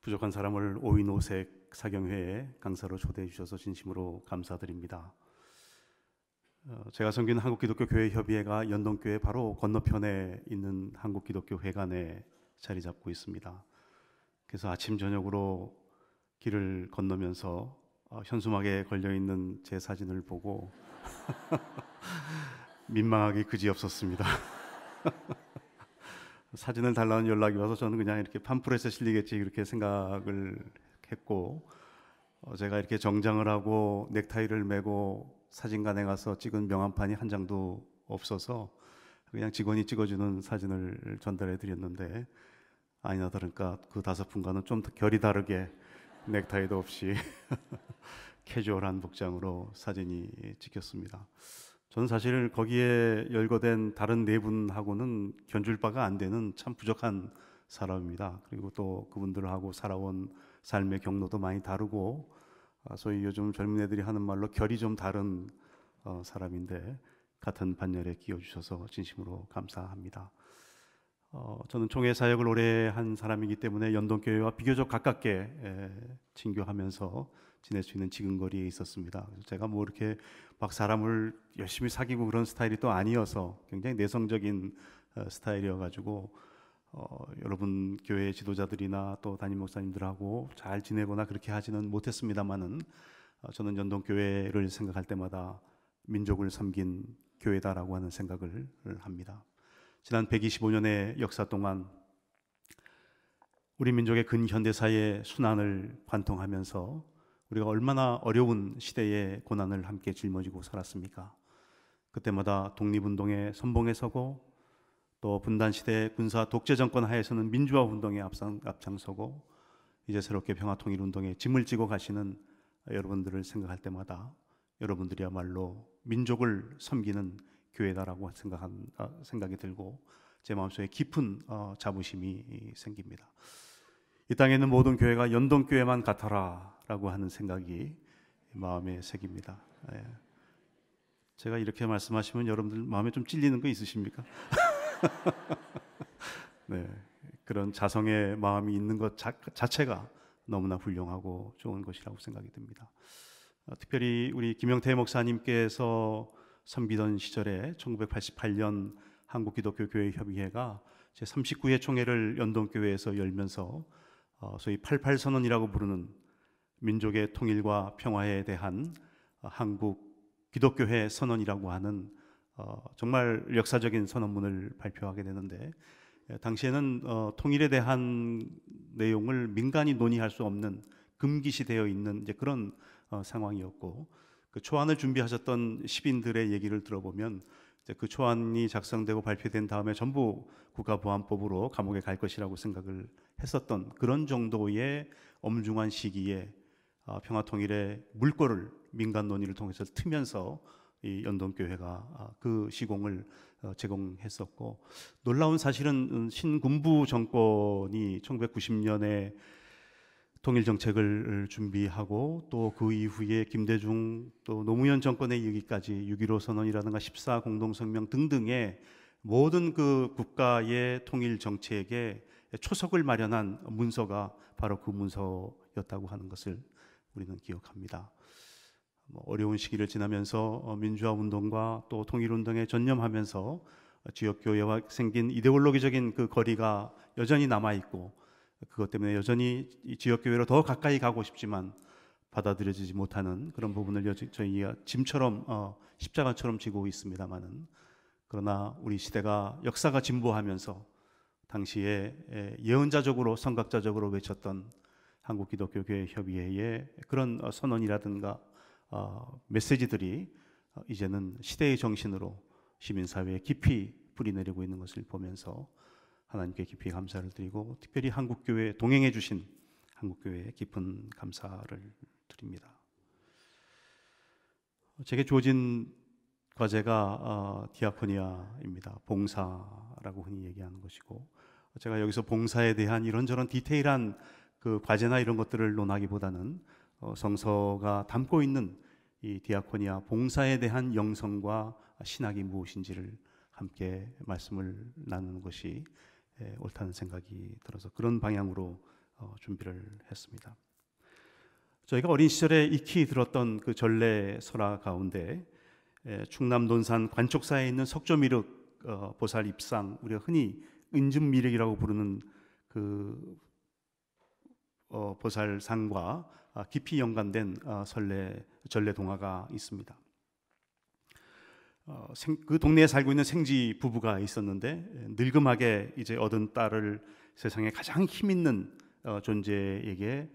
부족한 사람을 오인오색 사경회에 강사로 초대해 주셔서 진심으로 감사드립니다. 제가 섬기는 한국기독교교회협의회가 연동교회 바로 건너편에 있는 한국기독교회관에 자리 잡고 있습니다. 그래서 아침 저녁으로 길을 건너면서 현수막에 걸려있는 제 사진을 보고 민망하기 그지없었습니다. 사진을 달라는 연락이 와서 저는 그냥 이렇게 팜플렛에 실리겠지 이렇게 생각을 했고, 제가 이렇게 정장을 하고 넥타이를 매고 사진관에 가서 찍은 명함판이 한 장도 없어서 그냥 직원이 찍어주는 사진을 전달해 드렸는데, 아니나 다를까 그 5분과는 좀 더 결이 다르게 넥타이도 없이 캐주얼한 복장으로 사진이 찍혔습니다. 저는 사실 거기에 열거된 다른 4분하고는 견줄 바가 안 되는 참 부족한 사람입니다. 그리고 또 그분들하고 살아온 삶의 경로도 많이 다르고, 소위 요즘 젊은 애들이 하는 말로 결이 좀 다른 사람인데 같은 반열에 끼워주셔서 진심으로 감사합니다. 저는 총회 사역을 오래 한 사람이기 때문에 연동교회와 비교적 가깝게 친교하면서 지낼 수 있는 지근거리에 있었습니다. 그래서 제가 뭐 이렇게 막 사람을 열심히 사귀고 그런 스타일이 또 아니어서 굉장히 내성적인 스타일이어가지고 여러분 교회 지도자들이나 또 담임 목사님들하고 잘 지내거나 그렇게 하지는 못했습니다만은, 저는 연동교회를 생각할 때마다 민족을 섬긴 교회다라고 하는 생각을 합니다. 지난 125년의 역사 동안 우리 민족의 근현대사의 순환을 관통하면서 우리가 얼마나 어려운 시대의 고난을 함께 짊어지고 살았습니까? 그때마다 독립운동에 선봉에 서고, 또 분단시대 군사 독재정권 하에서는 민주화 운동에 앞장서고, 이제 새롭게 평화통일운동에 짐을 지고 가시는 여러분들을 생각할 때마다 여러분들이야말로 민족을 섬기는 교회다라고 생각이 들고 제 마음속에 깊은 자부심이 생깁니다. 이 땅에 있는 모든 교회가 연동교회만 같아라 라고 하는 생각이 마음에 새깁니다. 제가 이렇게 말씀하시면 여러분들 마음에 좀 찔리는 거 있으십니까? 네, 그런 자성의 마음이 있는 것 자체가 너무나 훌륭하고 좋은 것이라고 생각이 듭니다. 특별히 우리 김영태 목사님께서 섬기던 시절에 1988년 한국기독교교회협의회가 제39회 총회를 연동교회에서 열면서 소위 88선언이라고 부르는 민족의 통일과 평화에 대한 한국 기독교회 선언이라고 하는 정말 역사적인 선언문을 발표하게 되는데, 당시에는 통일에 대한 내용을 민간이 논의할 수 없는 금기시되어 있는 이제 그런 상황이었고, 그 초안을 준비하셨던 시민들의 얘기를 들어보면 이제 그 초안이 작성되고 발표된 다음에 전부 국가보안법으로 감옥에 갈 것이라고 생각을 했었던 그런 정도의 엄중한 시기에 평화통일의 물꼬를 민간 논의를 통해서 트면서 이 연동교회가 그 시공을 제공했었고, 놀라운 사실은 신군부 정권이 1990년에 통일정책을 준비하고 또 그 이후에 김대중 또 노무현 정권에 이르기까지 6.15 선언이라든가 14 공동성명 등등의 모든 그 국가의 통일정책에 초석을 마련한 문서가 바로 그 문서였다고 하는 것을 우리는 기억합니다. 어려운 시기를 지나면서 민주화 운동과 또 통일 운동에 전념하면서 지역 교회와 생긴 이데올로기적인 그 거리가 여전히 남아 있고, 그것 때문에 여전히 지역 교회로 더 가까이 가고 싶지만 받아들여지지 못하는 그런 부분을 저희가 짐처럼 십자가처럼 지고 있습니다만은, 그러나 우리 시대가 역사가 진보하면서 당시에 예언자적으로 선각자적으로 외쳤던 한국기독교교회협의회의 그런 선언이라든가 메시지들이 이제는 시대의 정신으로 시민사회에 깊이 뿌리내리고 있는 것을 보면서 하나님께 깊이 감사를 드리고, 특별히 한국교회에 동행해 주신 한국교회에 깊은 감사를 드립니다. 제게 주어진 과제가 디아코니아입니다. 봉사라고 흔히 얘기하는 것이고, 제가 여기서 봉사에 대한 이런저런 디테일한 그 과제나 이런 것들을 논하기보다는 성서가 담고 있는 이 디아코니아 봉사에 대한 영성과 신학이 무엇인지를 함께 말씀을 나누는 것이 옳다는 생각이 들어서 그런 방향으로 준비를 했습니다. 저희가 어린 시절에 익히 들었던 그 전래 설화 가운데 충남 논산 관촉사에 있는 석조미륵 보살 입상, 우리가 흔히 은즘미륵이라고 부르는 그 보살상과 깊이 연관된 전래 동화가 있습니다. 그 동네에 살고 있는 생지 부부가 있었는데 늙음하게 이제 얻은 딸을 세상에 가장 힘 있는 존재에게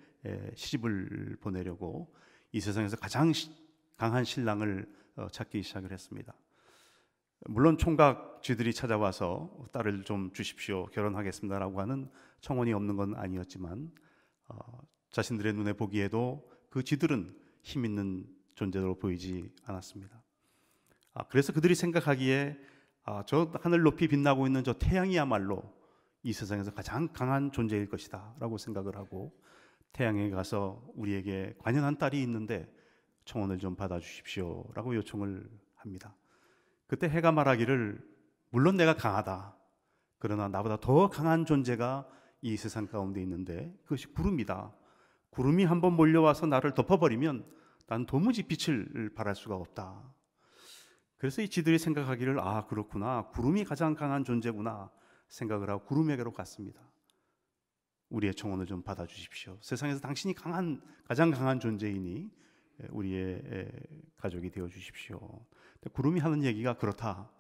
시집을 보내려고 이 세상에서 가장 강한 신랑을 찾기 시작을 했습니다. 물론 총각 쥐들이 찾아와서 딸을 좀 주십시오, 결혼하겠습니다라고 하는 청원이 없는 건 아니었지만 자신들의 눈에 보기에도 그 쥐들은 힘 있는 존재로 보이지 않았습니다. 그래서 그들이 생각하기에 저 하늘 높이 빛나고 있는 저 태양이야말로 이 세상에서 가장 강한 존재일 것이다 라고 생각을 하고 태양에 가서 우리에게 관연한 딸이 있는데 청혼을 좀 받아주십시오 라고 요청을 합니다. 그때 해가 말하기를, 물론 내가 강하다, 그러나 나보다 더 강한 존재가 이 세상 가운데 있는데 그것이 구름이다. 구름이 한번 몰려와서 나를 덮어버리면 난 도무지 빛을 발할 수가 없다. 그래서 이 쥐들이 생각하기를, 그렇구나, 구름이 가장 강한 존재구나 생각을 하고 구름에게로 갔습니다. 우리의 청혼을 좀 받아주십시오. 세상에서 당신이 가장 강한 존재이니 우리의 가족이 되어주십시오. 구름이 하는 얘기가 그렇다.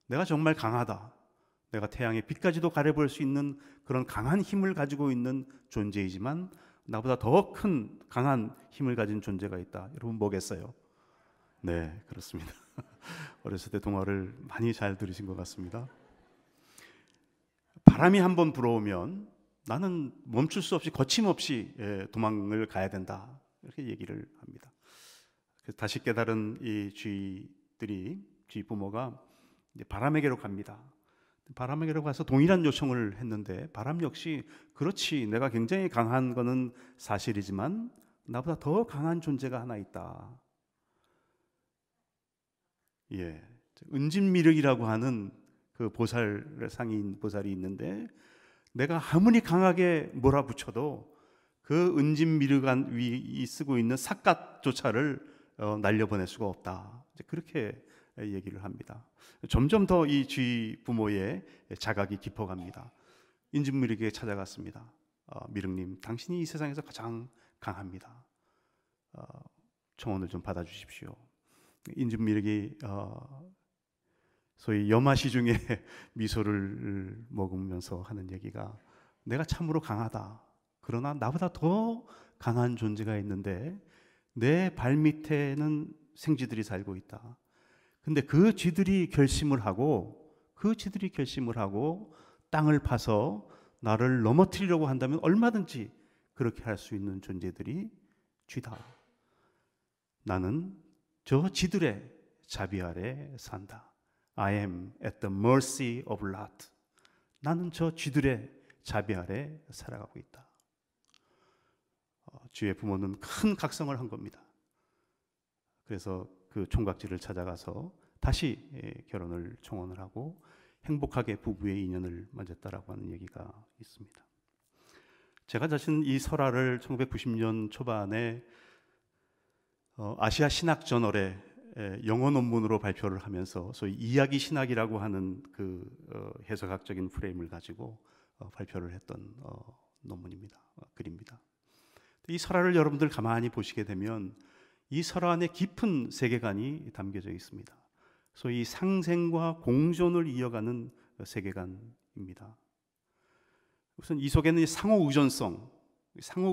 내가 정말 강하다. 내가 태양의 빛까지도 가려볼 수 있는 그런 강한 힘을 가지고 있는 존재이지만 나보다 더 큰 강한 힘을 가진 존재가 있다. 여러분 뭐겠어요? 네, 그렇습니다. 어렸을 때 동화를 많이 잘 들으신 것 같습니다. 바람이 한번 불어오면 나는 멈출 수 없이 거침없이 도망을 가야 된다, 이렇게 얘기를 합니다. 그래서 다시 깨달은 이 쥐 부모가 이제 바람에게로 갑니다. 바람에게로 가서 동일한 요청을 했는데 바람 역시, 그렇지, 내가 굉장히 강한 거는 사실이지만 나보다 더 강한 존재가 하나 있다. 은진미륵이라고 하는 그 상인 보살이 있는데 내가 아무리 강하게 몰아붙여도 그 은진미륵 위 쓰고 있는 삿갓조차를 날려보낼 수가 없다. 그렇게 얘기를 합니다. 점점 더 이 쥐 부모의 자각이 깊어갑니다. 인진미륵에게 찾아갔습니다. 미륵님, 당신이 이 세상에서 가장 강합니다. 청혼을 좀 받아주십시오. 인진미륵이 소위 염화시 중에 미소를 머금으면서 하는 얘기가, 내가 참으로 강하다. 그러나 나보다 더 강한 존재가 있는데 내 발밑에는 생쥐들이 살고 있다. 근데 그 쥐들이 결심을 하고 땅을 파서 나를 넘어뜨리려고 한다면 얼마든지 그렇게 할 수 있는 존재들이 쥐다. 나는 저 쥐들의 자비 아래 산다. I am at the mercy of Lot. 나는 저 쥐들의 자비 아래 살아가고 있다. 쥐의 부모는 큰 각성을 한 겁니다. 그래서 그 총각쥐를 찾아가서 다시 결혼을 청혼을 하고 행복하게 부부의 인연을 맺었다라고 하는 얘기가 있습니다. 제가 자신 이 설화를 1990년 초반에 아시아 신학 저널에 영어 논문으로 발표를 하면서 소위 이야기 신학이라고 하는 그 해석학적인 프레임을 가지고 발표를 했던 논문입니다. 글입니다. 이 설화를 여러분들 가만히 보시게 되면 이 설화 안에 깊은 세계관이 담겨져 있습니다. 소위 상생과 공존을 이어가는 세계관입니다. 우선 이 속에는 상호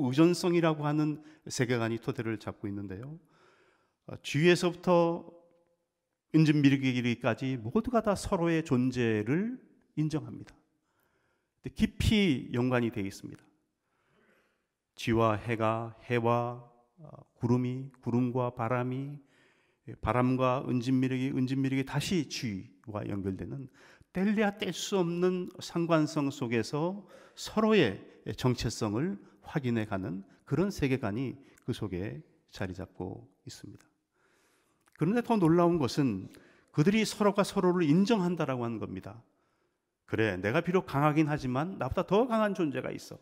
의존성이라고 하는 세계관이 토대를 잡고 있는데요. 쥐에서부터 은진미륵이기까지 모두가 다 서로의 존재를 인정합니다. 깊이 연관이 되어 있습니다. 쥐와 해가, 해와 구름과 바람이, 바람과 은진미륵이 다시 쥐와 연결되는 뗄래야 뗄 수 없는 상관성 속에서 서로의 정체성을 확인해가는 그런 세계관이 그 속에 자리 잡고 있습니다. 그런데 더 놀라운 것은 그들이 서로가 서로를 인정한다라고 하는 겁니다. 그래, 내가 비록 강하긴 하지만 나보다 더 강한 존재가 있어.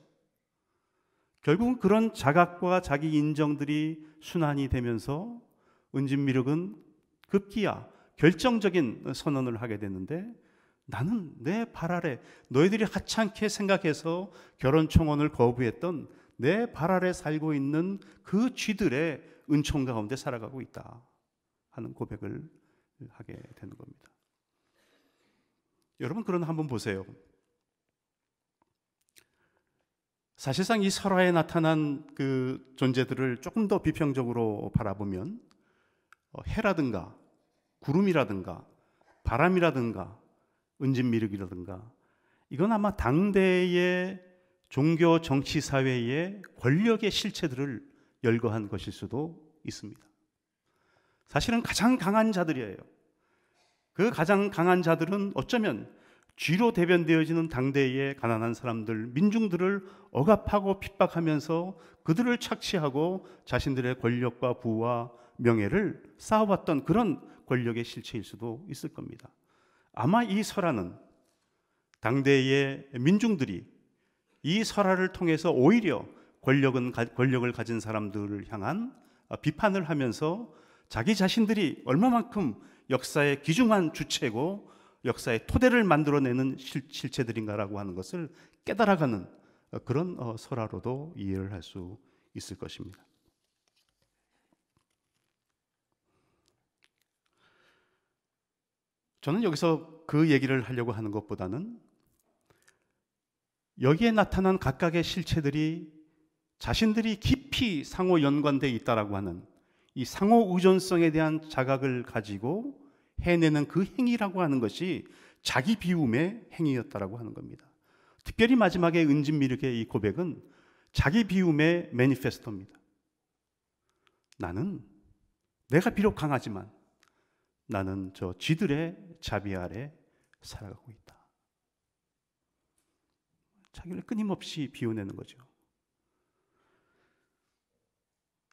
결국은 그런 자각과 자기 인정들이 순환이 되면서 은진미륵은 급기야 결정적인 선언을 하게 됐는데, 나는 내 발 아래, 너희들이 하찮게 생각해서 결혼 청혼을 거부했던 내 발 아래 살고 있는 그 쥐들의 은총 가운데 살아가고 있다 하는 고백을 하게 되는 겁니다. 여러분, 그러나 한번 보세요. 사실상 이 설화에 나타난 그 존재들을 조금 더 비평적으로 바라보면 해라든가 구름이라든가 바람이라든가 은진미륵이라든가, 이건 아마 당대의 종교 정치 사회의 권력의 실체들을 열거한 것일 수도 있습니다. 사실은 가장 강한 자들이에요. 그 가장 강한 자들은 어쩌면 쥐로 대변되어지는 당대의 가난한 사람들, 민중들을 억압하고 핍박하면서 그들을 착취하고 자신들의 권력과 부와 명예를 쌓아왔던 그런 권력의 실체일 수도 있을 겁니다. 아마 이 설화는 당대의 민중들이 이 설화를 통해서 오히려 권력을 가진 사람들을 향한 비판을 하면서 자기 자신들이 얼마만큼 역사의 귀중한 주체고 역사의 토대를 만들어내는 실체들인가라고 하는 것을 깨달아가는 그런 설화로도 이해를 할 수 있을 것입니다. 저는 여기서 그 얘기를 하려고 하는 것보다는 여기에 나타난 각각의 실체들이 자신들이 깊이 상호 연관되어 있다라고 하는 이 상호 의존성에 대한 자각을 가지고 해내는 그 행위라고 하는 것이 자기 비움의 행위였다라고 하는 겁니다. 특별히 마지막에 은진미륵의 이 고백은 자기 비움의 매니페스토입니다. 나는 내가 비록 강하지만 나는 저 쥐들의 자비 아래 살아가고 있다. 자기를 끊임없이 비워내는 거죠.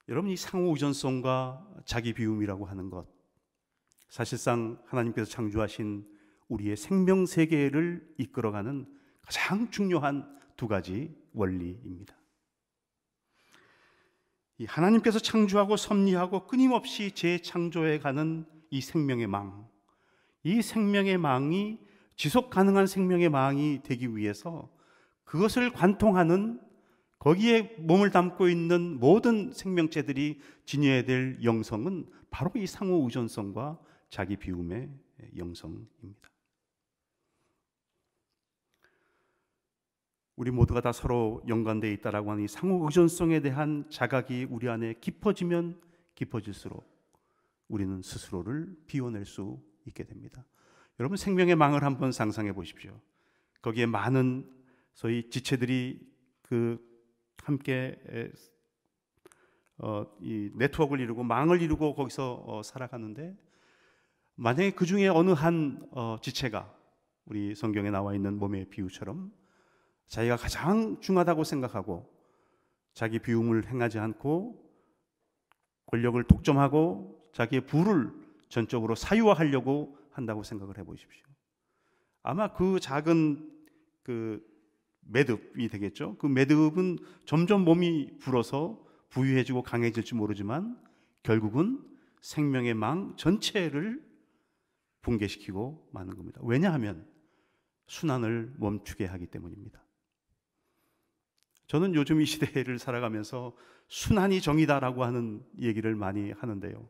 여러분, 이 상호 의존성과 자기 비움이라고 하는 것, 사실상 하나님께서 창조하신 우리의 생명 세계를 이끌어가는 가장 중요한 두 가지 원리입니다. 이 하나님께서 창조하고 섭리하고 끊임없이 재창조해가는 이 생명의 망, 이 생명의 망이 지속 가능한 생명의 망이 되기 위해서 그것을 관통하는, 거기에 몸을 담고 있는 모든 생명체들이 지녀야 될 영성은 바로 이 상호 의존성과 자기 비움의 영성입니다. 우리 모두가 다 서로 연관되어 있다라고 하는 이 상호 의존성에 대한 자각이 우리 안에 깊어지면 깊어질수록 우리는 스스로를 비워낼 수 있게 됩니다. 여러분, 생명의 망을 한번 상상해 보십시오. 거기에 많은 소위 지체들이 함께 이 네트워크를 이루고 망을 이루고 거기서 살아가는데, 만약에 그 중에 어느 한 지체가 우리 성경에 나와 있는 몸의 비유처럼 자기가 가장 중하다고 생각하고 자기 비움을 행하지 않고 권력을 독점하고 자기의 부를 전적으로 사유화하려고 한다고 생각을 해보십시오. 아마 그 작은 매듭이 되겠죠. 그 매듭은 점점 몸이 불어서 부유해지고 강해질지 모르지만 결국은 생명의 망 전체를 붕괴시키고 마는 겁니다. 왜냐하면 순환을 멈추게 하기 때문입니다. 저는 요즘 이 시대를 살아가면서 순환이 정의다라고 하는 얘기를 많이 하는데요.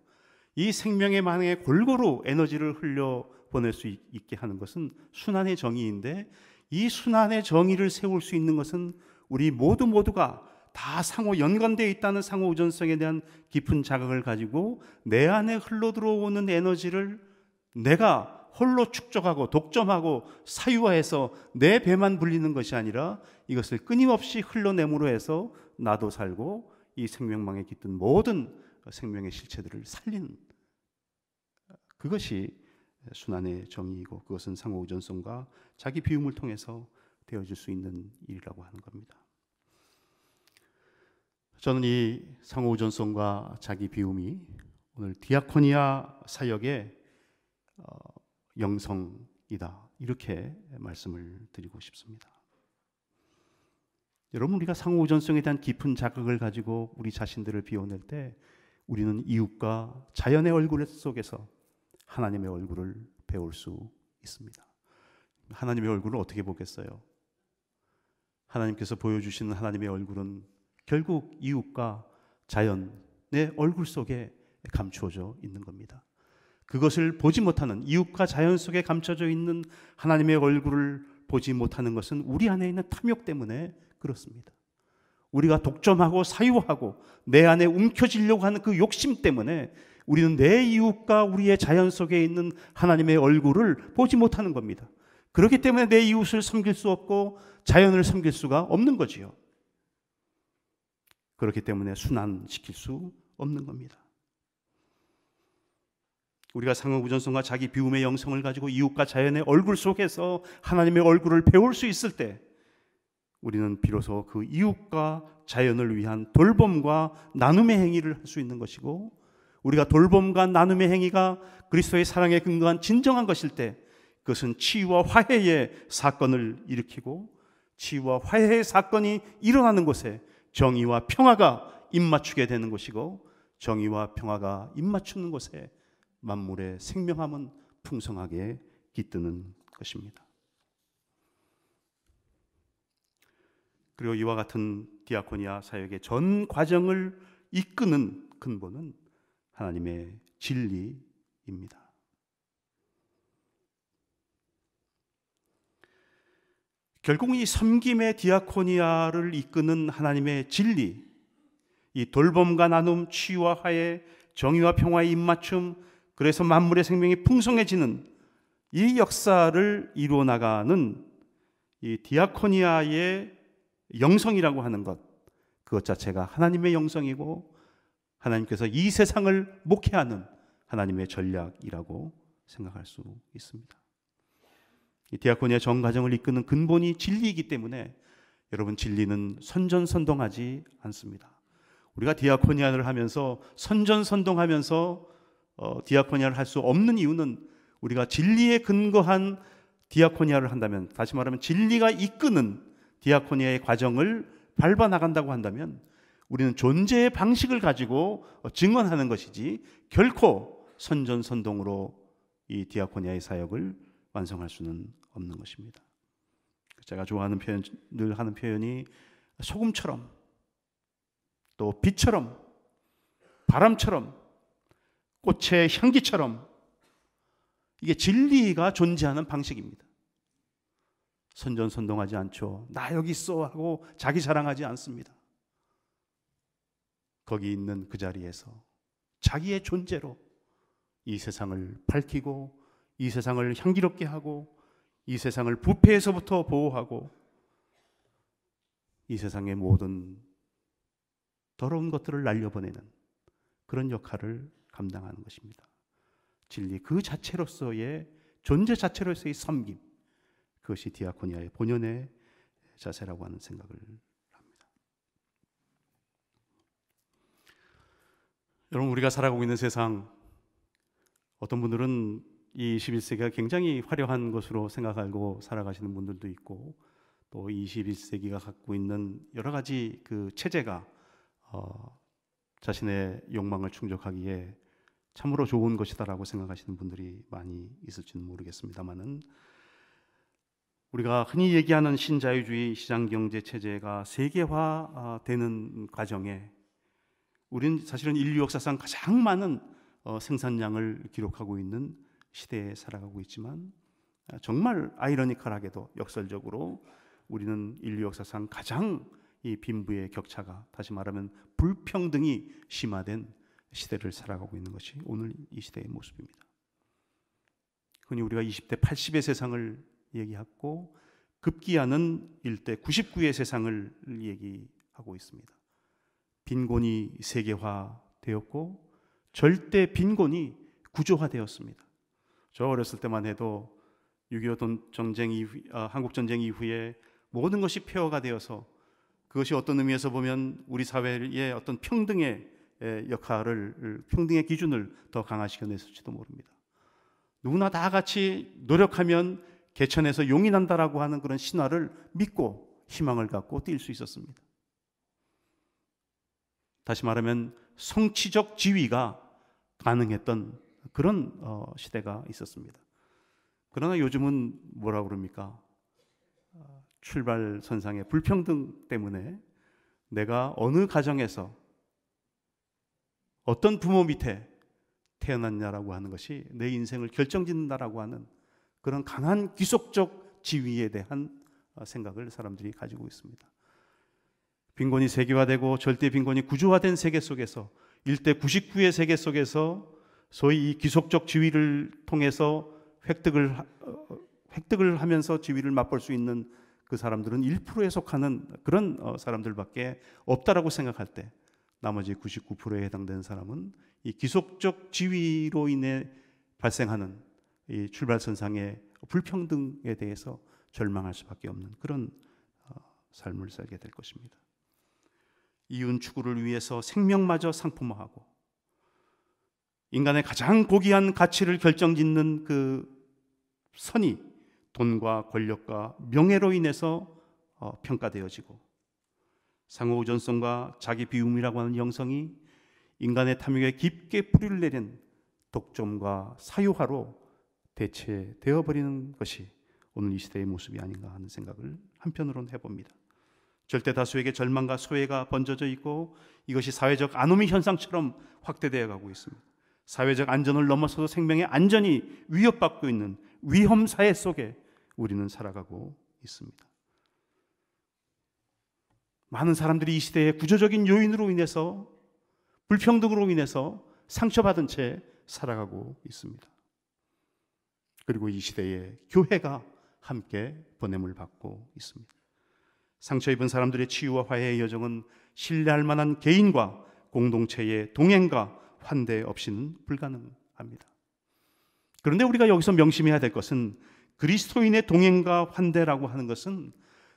이 생명의 망에 골고루 에너지를 흘려보낼 수 있게 하는 것은 순환의 정의인데, 이 순환의 정의를 세울 수 있는 것은 우리 모두가 다 상호 연관되어 있다는 상호 의존성에 대한 깊은 자각을 가지고 내 안에 흘러들어오는 에너지를 내가 홀로 축적하고 독점하고 사유화해서 내 배만 불리는 것이 아니라 이것을 끊임없이 흘러내므로 해서 나도 살고 이 생명망에 깃든 모든 생명의 실체들을 살리는, 그것이 순환의 정의이고 그것은 상호 의존성과 자기 비움을 통해서 되어질 수 있는 일이라고 하는 겁니다. 저는 이 상호 의존성과 자기 비움이 오늘 디아코니아 사역의 영성이다, 이렇게 말씀을 드리고 싶습니다. 여러분, 우리가 상호우전성에 대한 깊은 자극을 가지고 우리 자신들을 비워낼 때 우리는 이웃과 자연의 얼굴 속에서 하나님의 얼굴을 배울 수 있습니다. 하나님의 얼굴을 어떻게 보겠어요? 하나님께서 보여주시는 하나님의 얼굴은 결국 이웃과 자연의 얼굴 속에 감추어져 있는 겁니다. 그것을 보지 못하는, 이웃과 자연 속에 감춰져 있는 하나님의 얼굴을 보지 못하는 것은 우리 안에 있는 탐욕 때문에 그렇습니다. 우리가 독점하고 사유하고 내 안에 움켜쥐려고 하는 그 욕심 때문에 우리는 내 이웃과 우리의 자연 속에 있는 하나님의 얼굴을 보지 못하는 겁니다. 그렇기 때문에 내 이웃을 섬길 수 없고 자연을 섬길 수가 없는 거지요. 그렇기 때문에 순환시킬 수 없는 겁니다. 우리가 상호우전성과 자기 비움의 영성을 가지고 이웃과 자연의 얼굴 속에서 하나님의 얼굴을 배울 수 있을 때 우리는 비로소 그 이웃과 자연을 위한 돌봄과 나눔의 행위를 할 수 있는 것이고, 우리가 돌봄과 나눔의 행위가 그리스도의 사랑에 근거한 진정한 것일 때 그것은 치유와 화해의 사건을 일으키고, 치유와 화해의 사건이 일어나는 곳에 정의와 평화가 입맞추게 되는 것이고, 정의와 평화가 입맞추는 곳에 만물의 생명함은 풍성하게 깃드는 것입니다. 그리고 이와 같은 디아코니아 사역의 전 과정을 이끄는 근본은 하나님의 진리입니다. 결국 이 섬김의 디아코니아를 이끄는 하나님의 진리, 이 돌봄과 나눔, 치유와 화해, 정의와 평화의 입맞춤, 그래서 만물의 생명이 풍성해지는 이 역사를 이루어 나가는 이 디아코니아의 영성이라고 하는 것, 그것 자체가 하나님의 영성이고 하나님께서 이 세상을 목회하는 하나님의 전략이라고 생각할 수 있습니다. 이 디아코니아 전 과정을 이끄는 근본이 진리이기 때문에 여러분, 진리는 선전선동하지 않습니다. 우리가 디아코니아를 하면서 선전선동하면서 디아코니아를 할 수 없는 이유는 우리가 진리에 근거한 디아코니아를 한다면, 다시 말하면 진리가 이끄는 디아코니아의 과정을 밟아 나간다고 한다면 우리는 존재의 방식을 가지고 증언하는 것이지 결코 선전선동으로 이 디아코니아의 사역을 완성할 수는 없는 것입니다. 제가 좋아하는 표현, 늘 하는 표현이 소금처럼, 또 빛처럼, 바람처럼, 꽃의 향기처럼, 이게 진리가 존재하는 방식입니다. 선전선동하지 않죠. 나 여기 있어 하고 자기 자랑하지 않습니다. 거기 있는 그 자리에서 자기의 존재로 이 세상을 밝히고, 이 세상을 향기롭게 하고, 이 세상을 부패에서부터 보호하고, 이 세상의 모든 더러운 것들을 날려보내는 그런 역할을 감당하는 것입니다. 진리 그 자체로서의, 존재 자체로서의 섬김, 그것이 디아코니아의 본연의 자세라고 하는 생각을 합니다. 여러분, 우리가 살아가고 있는 세상, 어떤 분들은 이 21세기가 굉장히 화려한 것으로 생각하고 살아가시는 분들도 있고, 또 21세기가 갖고 있는 여러 가지 그 체제가 자신의 욕망을 충족하기에 참으로 좋은 것이다라고 생각하시는 분들이 많이 있을지는 모르겠습니다만은, 우리가 흔히 얘기하는 신자유주의 시장경제 체제가 세계화되는 과정에 우리는 사실은 인류 역사상 가장 많은 생산량을 기록하고 있는 시대에 살아가고 있지만, 정말 아이러니컬하게도 역설적으로 우리는 인류 역사상 가장 이 빈부의 격차가, 다시 말하면 불평등이 심화된 시대를 살아가고 있는 것이 오늘 이 시대의 모습입니다. 흔히 우리가 20대 80의 세상을 얘기하고 급기야는 일대 99의 세상을 얘기하고 있습니다. 빈곤이 세계화되었고 절대 빈곤이 구조화되었습니다. 저 어렸을 때만 해도 6.25 전쟁 이후, 한국전쟁 이후에 모든 것이 폐허가 되어서 그것이 어떤 의미에서 보면 우리 사회의 어떤 평등의 역할을, 평등의 기준을 더 강화시켜냈을지도 모릅니다. 누구나 다 같이 노력하면 개천에서 용이 난다라고 하는 그런 신화를 믿고 희망을 갖고 뛸 수 있었습니다. 다시 말하면 성취적 지위가 가능했던 그런 시대가 있었습니다. 그러나 요즘은 뭐라고 그럽니까? 출발선상의 불평등 때문에 내가 어느 가정에서 어떤 부모 밑에 태어났냐라고 하는 것이 내 인생을 결정짓는다라고 하는 그런 강한 귀속적 지위에 대한 생각을 사람들이 가지고 있습니다. 빈곤이 세계화되고 절대 빈곤이 구조화된 세계 속에서 일대 99의 세계 속에서 소위 이 귀속적 지위를 통해서 획득을 하면서 지위를 맛볼 수 있는 그 사람들은 1%에 속하는 그런 사람들밖에 없다라고 생각할 때 나머지 99%에 해당되는 사람은 이 귀속적 지위로 인해 발생하는 이 출발선상의 불평등에 대해서 절망할 수밖에 없는 그런 삶을 살게 될 것입니다. 이윤 추구를 위해서 생명마저 상품화하고 인간의 가장 고귀한 가치를 결정짓는 그 선이 돈과 권력과 명예로 인해서 평가되어지고 상호우전성과 자기 비움이라고 하는 영성이 인간의 탐욕에 깊게 뿌리를 내린 독점과 사유화로 대체되어 버리는 것이 오늘 이 시대의 모습이 아닌가 하는 생각을 한편으로는 해봅니다. 절대 다수에게 절망과 소외가 번져져 있고 이것이 사회적 아노미 현상처럼 확대되어 가고 있습니다. 사회적 안전을 넘어서도 생명의 안전이 위협받고 있는 위험 사회 속에 우리는 살아가고 있습니다. 많은 사람들이 이 시대의 구조적인 요인으로 인해서 불평등으로 인해서 상처받은 채 살아가고 있습니다. 그리고 이 시대에 교회가 함께 보냄을 받고 있습니다. 상처 입은 사람들의 치유와 화해의 여정은 신뢰할 만한 개인과 공동체의 동행과 환대 없이는 불가능합니다. 그런데 우리가 여기서 명심해야 될 것은 그리스도인의 동행과 환대라고 하는 것은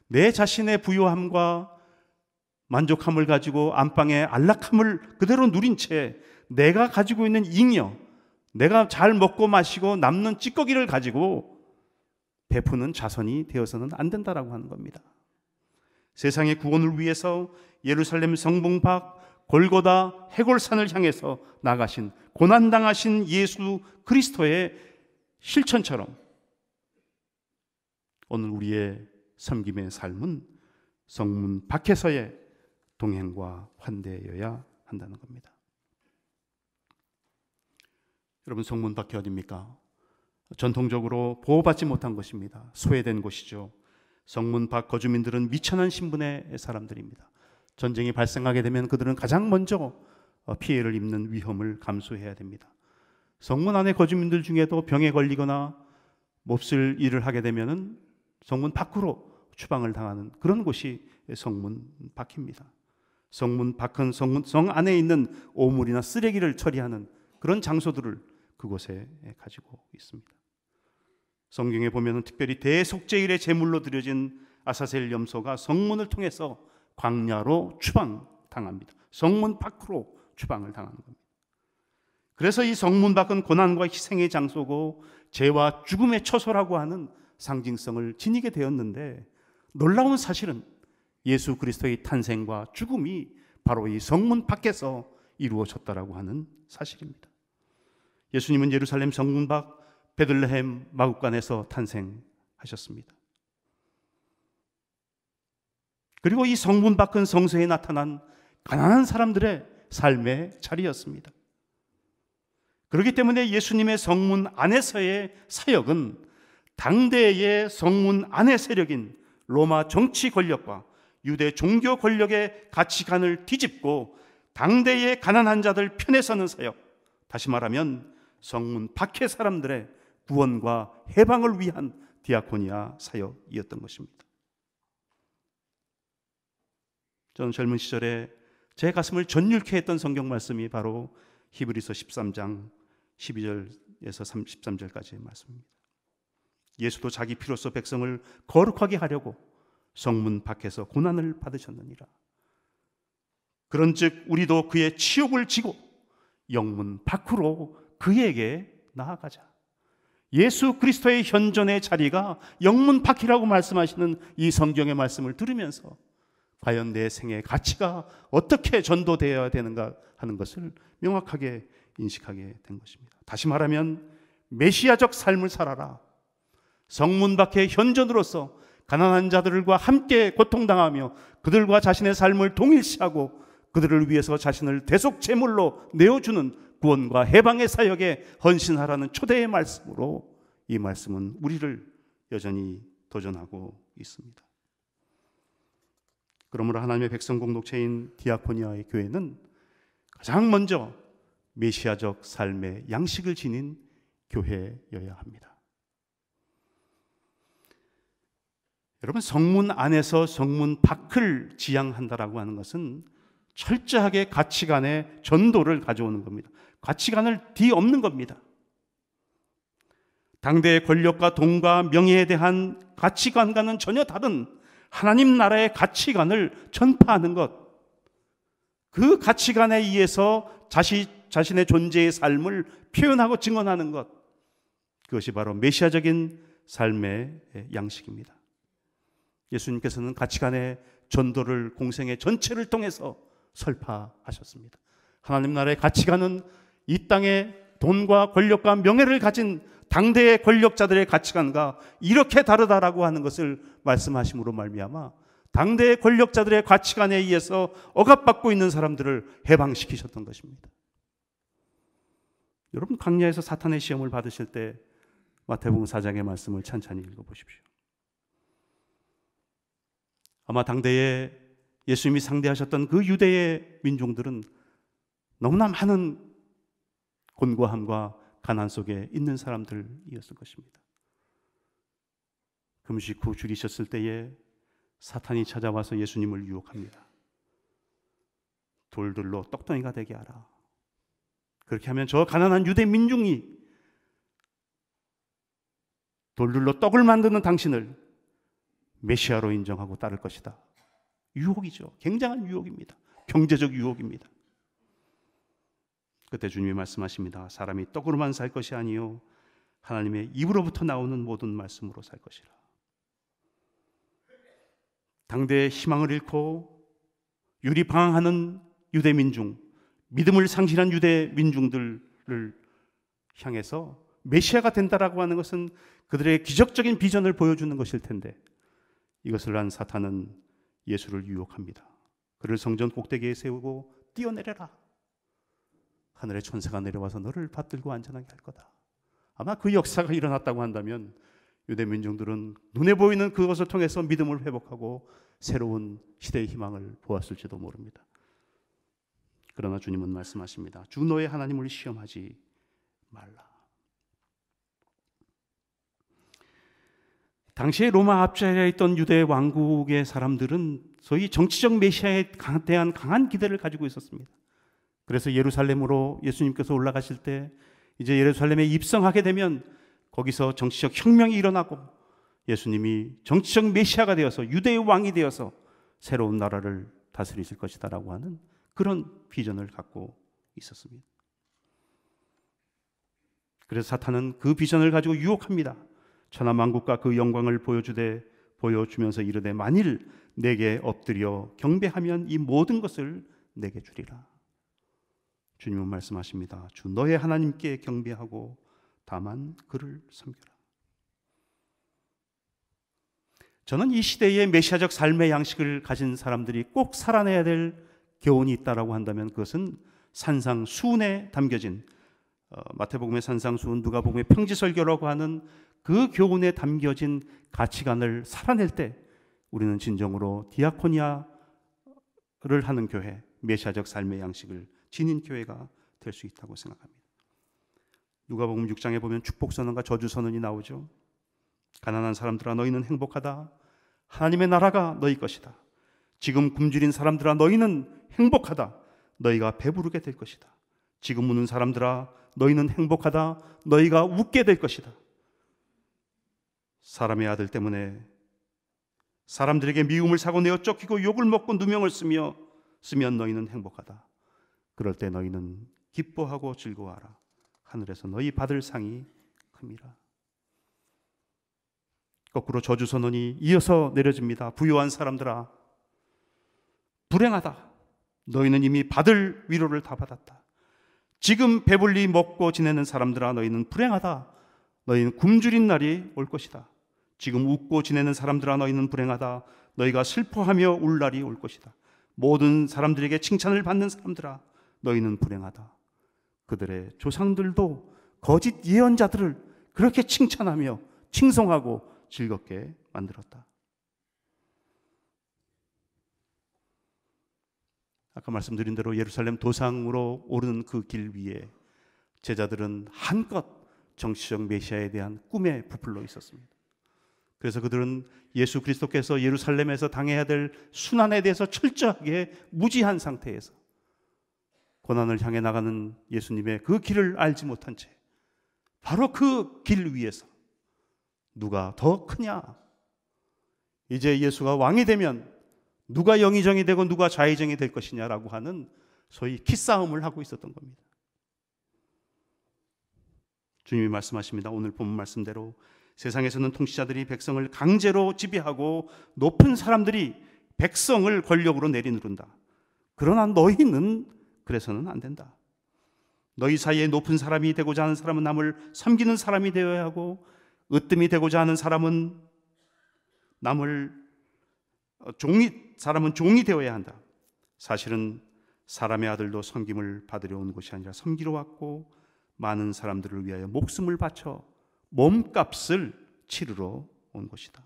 내 자신의 부요함과 만족함을 가지고 안방의 안락함을 그대로 누린 채 내가 가지고 있는 잉여, 내가 잘 먹고 마시고 남는 찌꺼기를 가지고 베푸는 자선이 되어서는 안 된다라고 하는 겁니다. 세상의 구원을 위해서 예루살렘 성봉 밖 골고다 해골산을 향해서 나가신 고난당하신 예수 그리스도의 실천처럼 오늘 우리의 섬김의 삶은 성문 밖에서의 동행과 환대여야 한다는 겁니다. 여러분, 성문 밖이 어디입니까? 전통적으로 보호받지 못한 곳입니다. 소외된 곳이죠. 성문 밖 거주민들은 미천한 신분의 사람들입니다. 전쟁이 발생하게 되면 그들은 가장 먼저 피해를 입는 위험을 감수해야 됩니다. 성문 안의 거주민들 중에도 병에 걸리거나 몹쓸 일을 하게 되면 성문 밖으로 추방을 당하는 그런 곳이 성문 밖입니다. 성문 밖은 성 안에 있는 오물이나 쓰레기를 처리하는 그런 장소들을 그곳에 가지고 있습니다. 성경에 보면 특별히 대속죄일의 제물로 드려진 아사셀 염소가 성문을 통해서 광야로 추방당합니다. 성문 밖으로 추방을 당하는 겁니다. 그래서 이 성문 밖은 고난과 희생의 장소고 죄와 죽음의 처소라고 하는 상징성을 지니게 되었는데, 놀라운 사실은 예수 그리스도의 탄생과 죽음이 바로 이 성문 밖에서 이루어졌다라고 하는 사실입니다. 예수님은 예루살렘 성문 밖 베들레헴 마구간에서 탄생하셨습니다. 그리고 이 성문 밖은 성소에 나타난 가난한 사람들의 삶의 자리였습니다. 그렇기 때문에 예수님의 성문 안에서의 사역은 당대의 성문 안의 세력인 로마 정치 권력과 유대 종교 권력의 가치관을 뒤집고 당대의 가난한 자들 편에 서는 사역, 다시 말하면 성문 밖의 사람들의 구원과 해방을 위한 디아코니아 사역이었던 것입니다. 저는 젊은 시절에 제 가슴을 전율케 했던 성경 말씀이 바로 히브리서 13장 12절에서 13절까지의 말씀입니다. 예수도 자기 피로써 백성을 거룩하게 하려고 성문 밖에서 고난을 받으셨느니라. 그런즉 우리도 그의 치욕을 지고 영문 밖으로 그에게 나아가자. 예수 그리스도의 현존의 자리가 영문파키라고 말씀하시는 이 성경의 말씀을 들으면서 과연 내 생의 가치가 어떻게 전도되어야 되는가 하는 것을 명확하게 인식하게 된 것입니다. 다시 말하면 메시아적 삶을 살아라. 성문 밖의 현존으로서 가난한 자들과 함께 고통당하며 그들과 자신의 삶을 동일시하고 그들을 위해서 자신을 대속 제물로 내어주는 구원과 해방의 사역에 헌신하라는 초대의 말씀으로 이 말씀은 우리를 여전히 도전하고 있습니다. 그러므로 하나님의 백성 공동체인 디아코니아의 교회는 가장 먼저 메시아적 삶의 양식을 지닌 교회여야 합니다. 여러분, 성문 안에서 성문 밖을 지향한다라고 하는 것은 철저하게 가치관의 전도를 가져오는 겁니다. 가치관을 뒤엎는 겁니다. 당대의 권력과 돈과 명예에 대한 가치관과는 전혀 다른 하나님 나라의 가치관을 전파하는 것, 그 가치관에 의해서 자신의 존재의 삶을 표현하고 증언하는 것, 그것이 바로 메시아적인 삶의 양식입니다. 예수님께서는 가치관의 전도를 공생의 전체를 통해서 설파하셨습니다. 하나님 나라의 가치관은 이 땅의 돈과 권력과 명예를 가진 당대의 권력자들의 가치관과 이렇게 다르다라고 하는 것을 말씀하심으로 말미암아 당대의 권력자들의 가치관에 의해서 억압받고 있는 사람들을 해방시키셨던 것입니다. 여러분, 광야에서 사탄의 시험을 받으실 때 마태복음 4장의 말씀을 찬찬히 읽어보십시오. 아마 당대에 예수님이 상대하셨던 그 유대의 민족들은 너무나 많은 곤고함과 가난 속에 있는 사람들이었을 것입니다. 금식 후 죽이셨을 때에 사탄이 찾아와서 예수님을 유혹합니다. 돌들로 떡덩이가 되게 하라. 그렇게 하면 저 가난한 유대 민중이 돌들로 떡을 만드는 당신을 메시아로 인정하고 따를 것이다. 유혹이죠. 굉장한 유혹입니다. 경제적 유혹입니다. 그때 주님이 말씀하십니다. 사람이 떡으로만 살 것이 아니요 하나님의 입으로부터 나오는 모든 말씀으로 살 것이라. 당대의 희망을 잃고 유리방황하는 유대 민중, 믿음을 상실한 유대 민중들을 향해서 메시아가 된다라고 하는 것은 그들의 기적적인 비전을 보여주는 것일 텐데, 이것을 한 사탄은 예수를 유혹합니다. 그를 성전 꼭대기에 세우고 뛰어내려라. 하늘의 천사가 내려와서 너를 받들고 안전하게 할 거다. 아마 그 역사가 일어났다고 한다면 유대 민중들은 눈에 보이는 그것을 통해서 믿음을 회복하고 새로운 시대의 희망을 보았을지도 모릅니다. 그러나 주님은 말씀하십니다. 주 너의 하나님을 시험하지 말라. 당시에 로마 압제하에 있던 유대 왕국의 사람들은 소위 정치적 메시아에 대한 강한 기대를 가지고 있었습니다. 그래서 예루살렘으로 예수님께서 올라가실 때 이제 예루살렘에 입성하게 되면 거기서 정치적 혁명이 일어나고 예수님이 정치적 메시아가 되어서 유대의 왕이 되어서 새로운 나라를 다스리실 것이다라고 하는 그런 비전을 갖고 있었습니다. 그래서 사탄은 그 비전을 가지고 유혹합니다. 천하만국과 그 영광을 보여주면서 이르되 만일 내게 엎드려 경배하면 이 모든 것을 내게 주리라. 주님은 말씀하십니다. 주 너의 하나님께 경배하고 다만 그를 섬겨라. 저는 이 시대의 메시아적 삶의 양식을 가진 사람들이 꼭 살아내야 될 교훈이 있다라고 한다면 그것은 산상수훈에 담겨진 마태복음의 산상수훈, 누가복음의 평지설교라고 하는 그 교훈에 담겨진 가치관을 살아낼 때 우리는 진정으로 디아코니아를 하는 교회, 메시아적 삶의 양식을 지닌 교회가 될 수 있다고 생각합니다. 누가복음 6장에 보면 축복선언과 저주선언이 나오죠. 가난한 사람들아 너희는 행복하다. 하나님의 나라가 너희 것이다. 지금 굶주린 사람들아 너희는 행복하다. 너희가 배부르게 될 것이다. 지금 우는 사람들아 너희는 행복하다. 너희가 웃게 될 것이다. 사람의 아들 때문에 사람들에게 미움을 사고 내어 쫓기고 욕을 먹고 누명을 쓰면 너희는 행복하다. 그럴 때 너희는 기뻐하고 즐거워하라. 하늘에서 너희 받을 상이 큽니다. 거꾸로 저주 선언이 이어서 내려집니다. 부유한 사람들아, 불행하다. 너희는 이미 받을 위로를 다 받았다. 지금 배불리 먹고 지내는 사람들아, 너희는 불행하다. 너희는 굶주린 날이 올 것이다. 지금 웃고 지내는 사람들아, 너희는 불행하다. 너희가 슬퍼하며 울 날이 올 것이다. 모든 사람들에게 칭찬을 받는 사람들아, 너희는 불행하다. 그들의 조상들도 거짓 예언자들을 그렇게 칭찬하며 칭송하고 즐겁게 만들었다. 아까 말씀드린 대로 예루살렘 도상으로 오르는 그 길 위에 제자들은 한껏 정치적 메시아에 대한 꿈에 부풀러 있었습니다. 그래서 그들은 예수 그리스도께서 예루살렘에서 당해야 될 순환에 대해서 철저하게 무지한 상태에서 고난을 향해 나가는 예수님의 그 길을 알지 못한 채 바로 그 길 위에서 누가 더 크냐, 이제 예수가 왕이 되면 누가 영의정이 되고 누가 좌의정이 될 것이냐라고 하는 소위 기싸움을 하고 있었던 겁니다. 주님이 말씀하십니다. 오늘 본문 말씀대로 세상에서는 통치자들이 백성을 강제로 지배하고 높은 사람들이 백성을 권력으로 내리누른다. 그러나 너희는 그래서는 안 된다. 너희 사이에 높은 사람이 되고자 하는 사람은 남을 섬기는 사람이 되어야 하고, 으뜸이 되고자 하는 사람은 사람은 종이 되어야 한다. 사실은 사람의 아들도 섬김을 받으려 온 것이 아니라 섬기러 왔고 많은 사람들을 위하여 목숨을 바쳐 몸값을 치르러 온 것이다.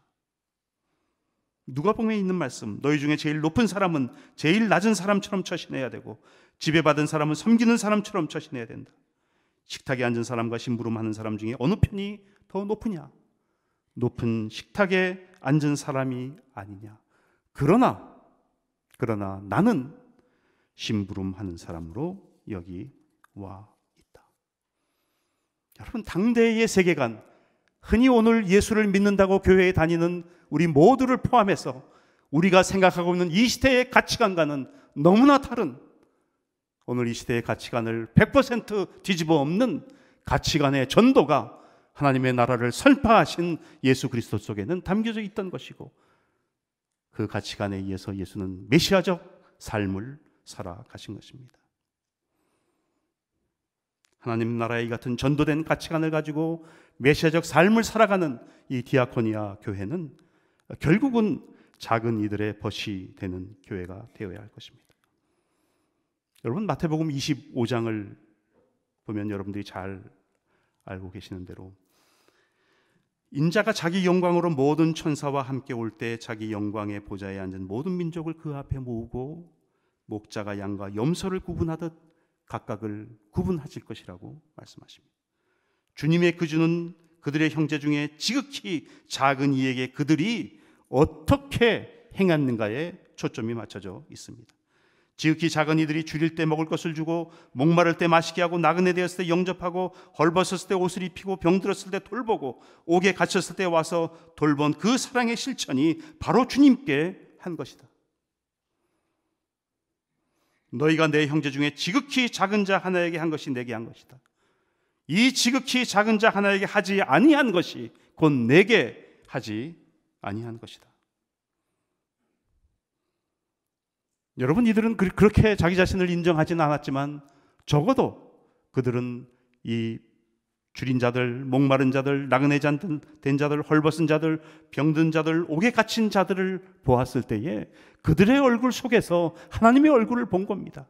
누가복음에 있는 말씀, 너희 중에 제일 높은 사람은 제일 낮은 사람처럼 처신해야 되고 지배받은 사람은 섬기는 사람처럼 처신해야 된다. 식탁에 앉은 사람과 심부름하는 사람 중에 어느 편이 더 높으냐? 높은 식탁에 앉은 사람이 아니냐. 그러나 나는 심부름하는 사람으로 여기 와 있다. 여러분, 당대의 세계관, 흔히 오늘 예수를 믿는다고 교회에 다니는 우리 모두를 포함해서 우리가 생각하고 있는 이 시대의 가치관과는 너무나 다른, 오늘 이 시대의 가치관을 100% 뒤집어 엎는 가치관의 전도가 하나님의 나라를 선포하신 예수 그리스도 속에는 담겨져 있던 것이고, 그 가치관에 의해서 예수는 메시아적 삶을 살아가신 것입니다. 하나님 나라의 이 같은 전도된 가치관을 가지고 메시아적 삶을 살아가는 이 디아코니아 교회는 결국은 작은 이들의 벗이 되는 교회가 되어야 할 것입니다. 여러분, 마태복음 25장을 보면 여러분들이 잘 알고 계시는 대로 인자가 자기 영광으로 모든 천사와 함께 올 때 자기 영광의 보좌에 앉은 모든 민족을 그 앞에 모으고 목자가 양과 염소를 구분하듯 각각을 구분하실 것이라고 말씀하십니다. 주님의 그주는 그들의 형제 중에 지극히 작은 이에게 그들이 어떻게 행했는가에 초점이 맞춰져 있습니다. 지극히 작은 이들이 줄일 때 먹을 것을 주고 목마를 때 마시게 하고 나그네 되었을 때 영접하고 헐벗었을 때 옷을 입히고 병들었을 때 돌보고 옥에 갇혔을 때 와서 돌본 그 사랑의 실천이 바로 주님께 한 것이다. 너희가 내 형제 중에 지극히 작은 자 하나에게 한 것이 내게 한 것이다. 이 지극히 작은 자 하나에게 하지 아니한 것이 곧 내게 하지 아니한 것이다. 여러분, 이들은 그렇게 자기 자신을 인정하지는 않았지만 적어도 그들은 이 줄인 자들, 목마른 자들, 나그네 된 자들, 헐벗은 자들, 병든 자들, 옥에 갇힌 자들을 보았을 때에 그들의 얼굴 속에서 하나님의 얼굴을 본 겁니다.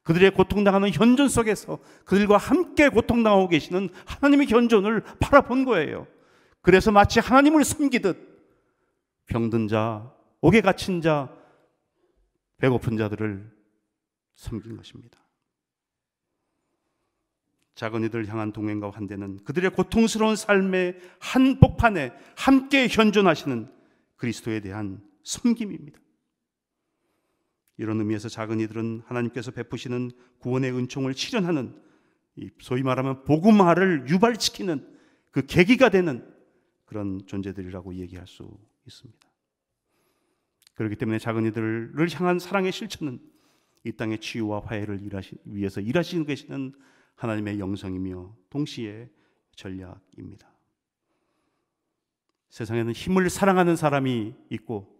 그들의 고통당하는 현존 속에서 그들과 함께 고통당하고 계시는 하나님의 현존을 바라본 거예요. 그래서 마치 하나님을 섬기듯 병든 자, 옥에 갇힌 자, 배고픈 자들을 섬긴 것입니다. 작은 이들 향한 동행과 환대는 그들의 고통스러운 삶의 한복판에 함께 현존하시는 그리스도에 대한 섬김입니다. 이런 의미에서 작은 이들은 하나님께서 베푸시는 구원의 은총을 실현하는, 소위 말하면 복음화를 유발시키는 그 계기가 되는 그런 존재들이라고 얘기할 수 있습니다. 그렇기 때문에 작은 이들을 향한 사랑의 실천은 이 땅의 치유와 화해를 위해서 일하시는 계시는 하나님의 영성이며 동시에 전략입니다. 세상에는 힘을 사랑하는 사람이 있고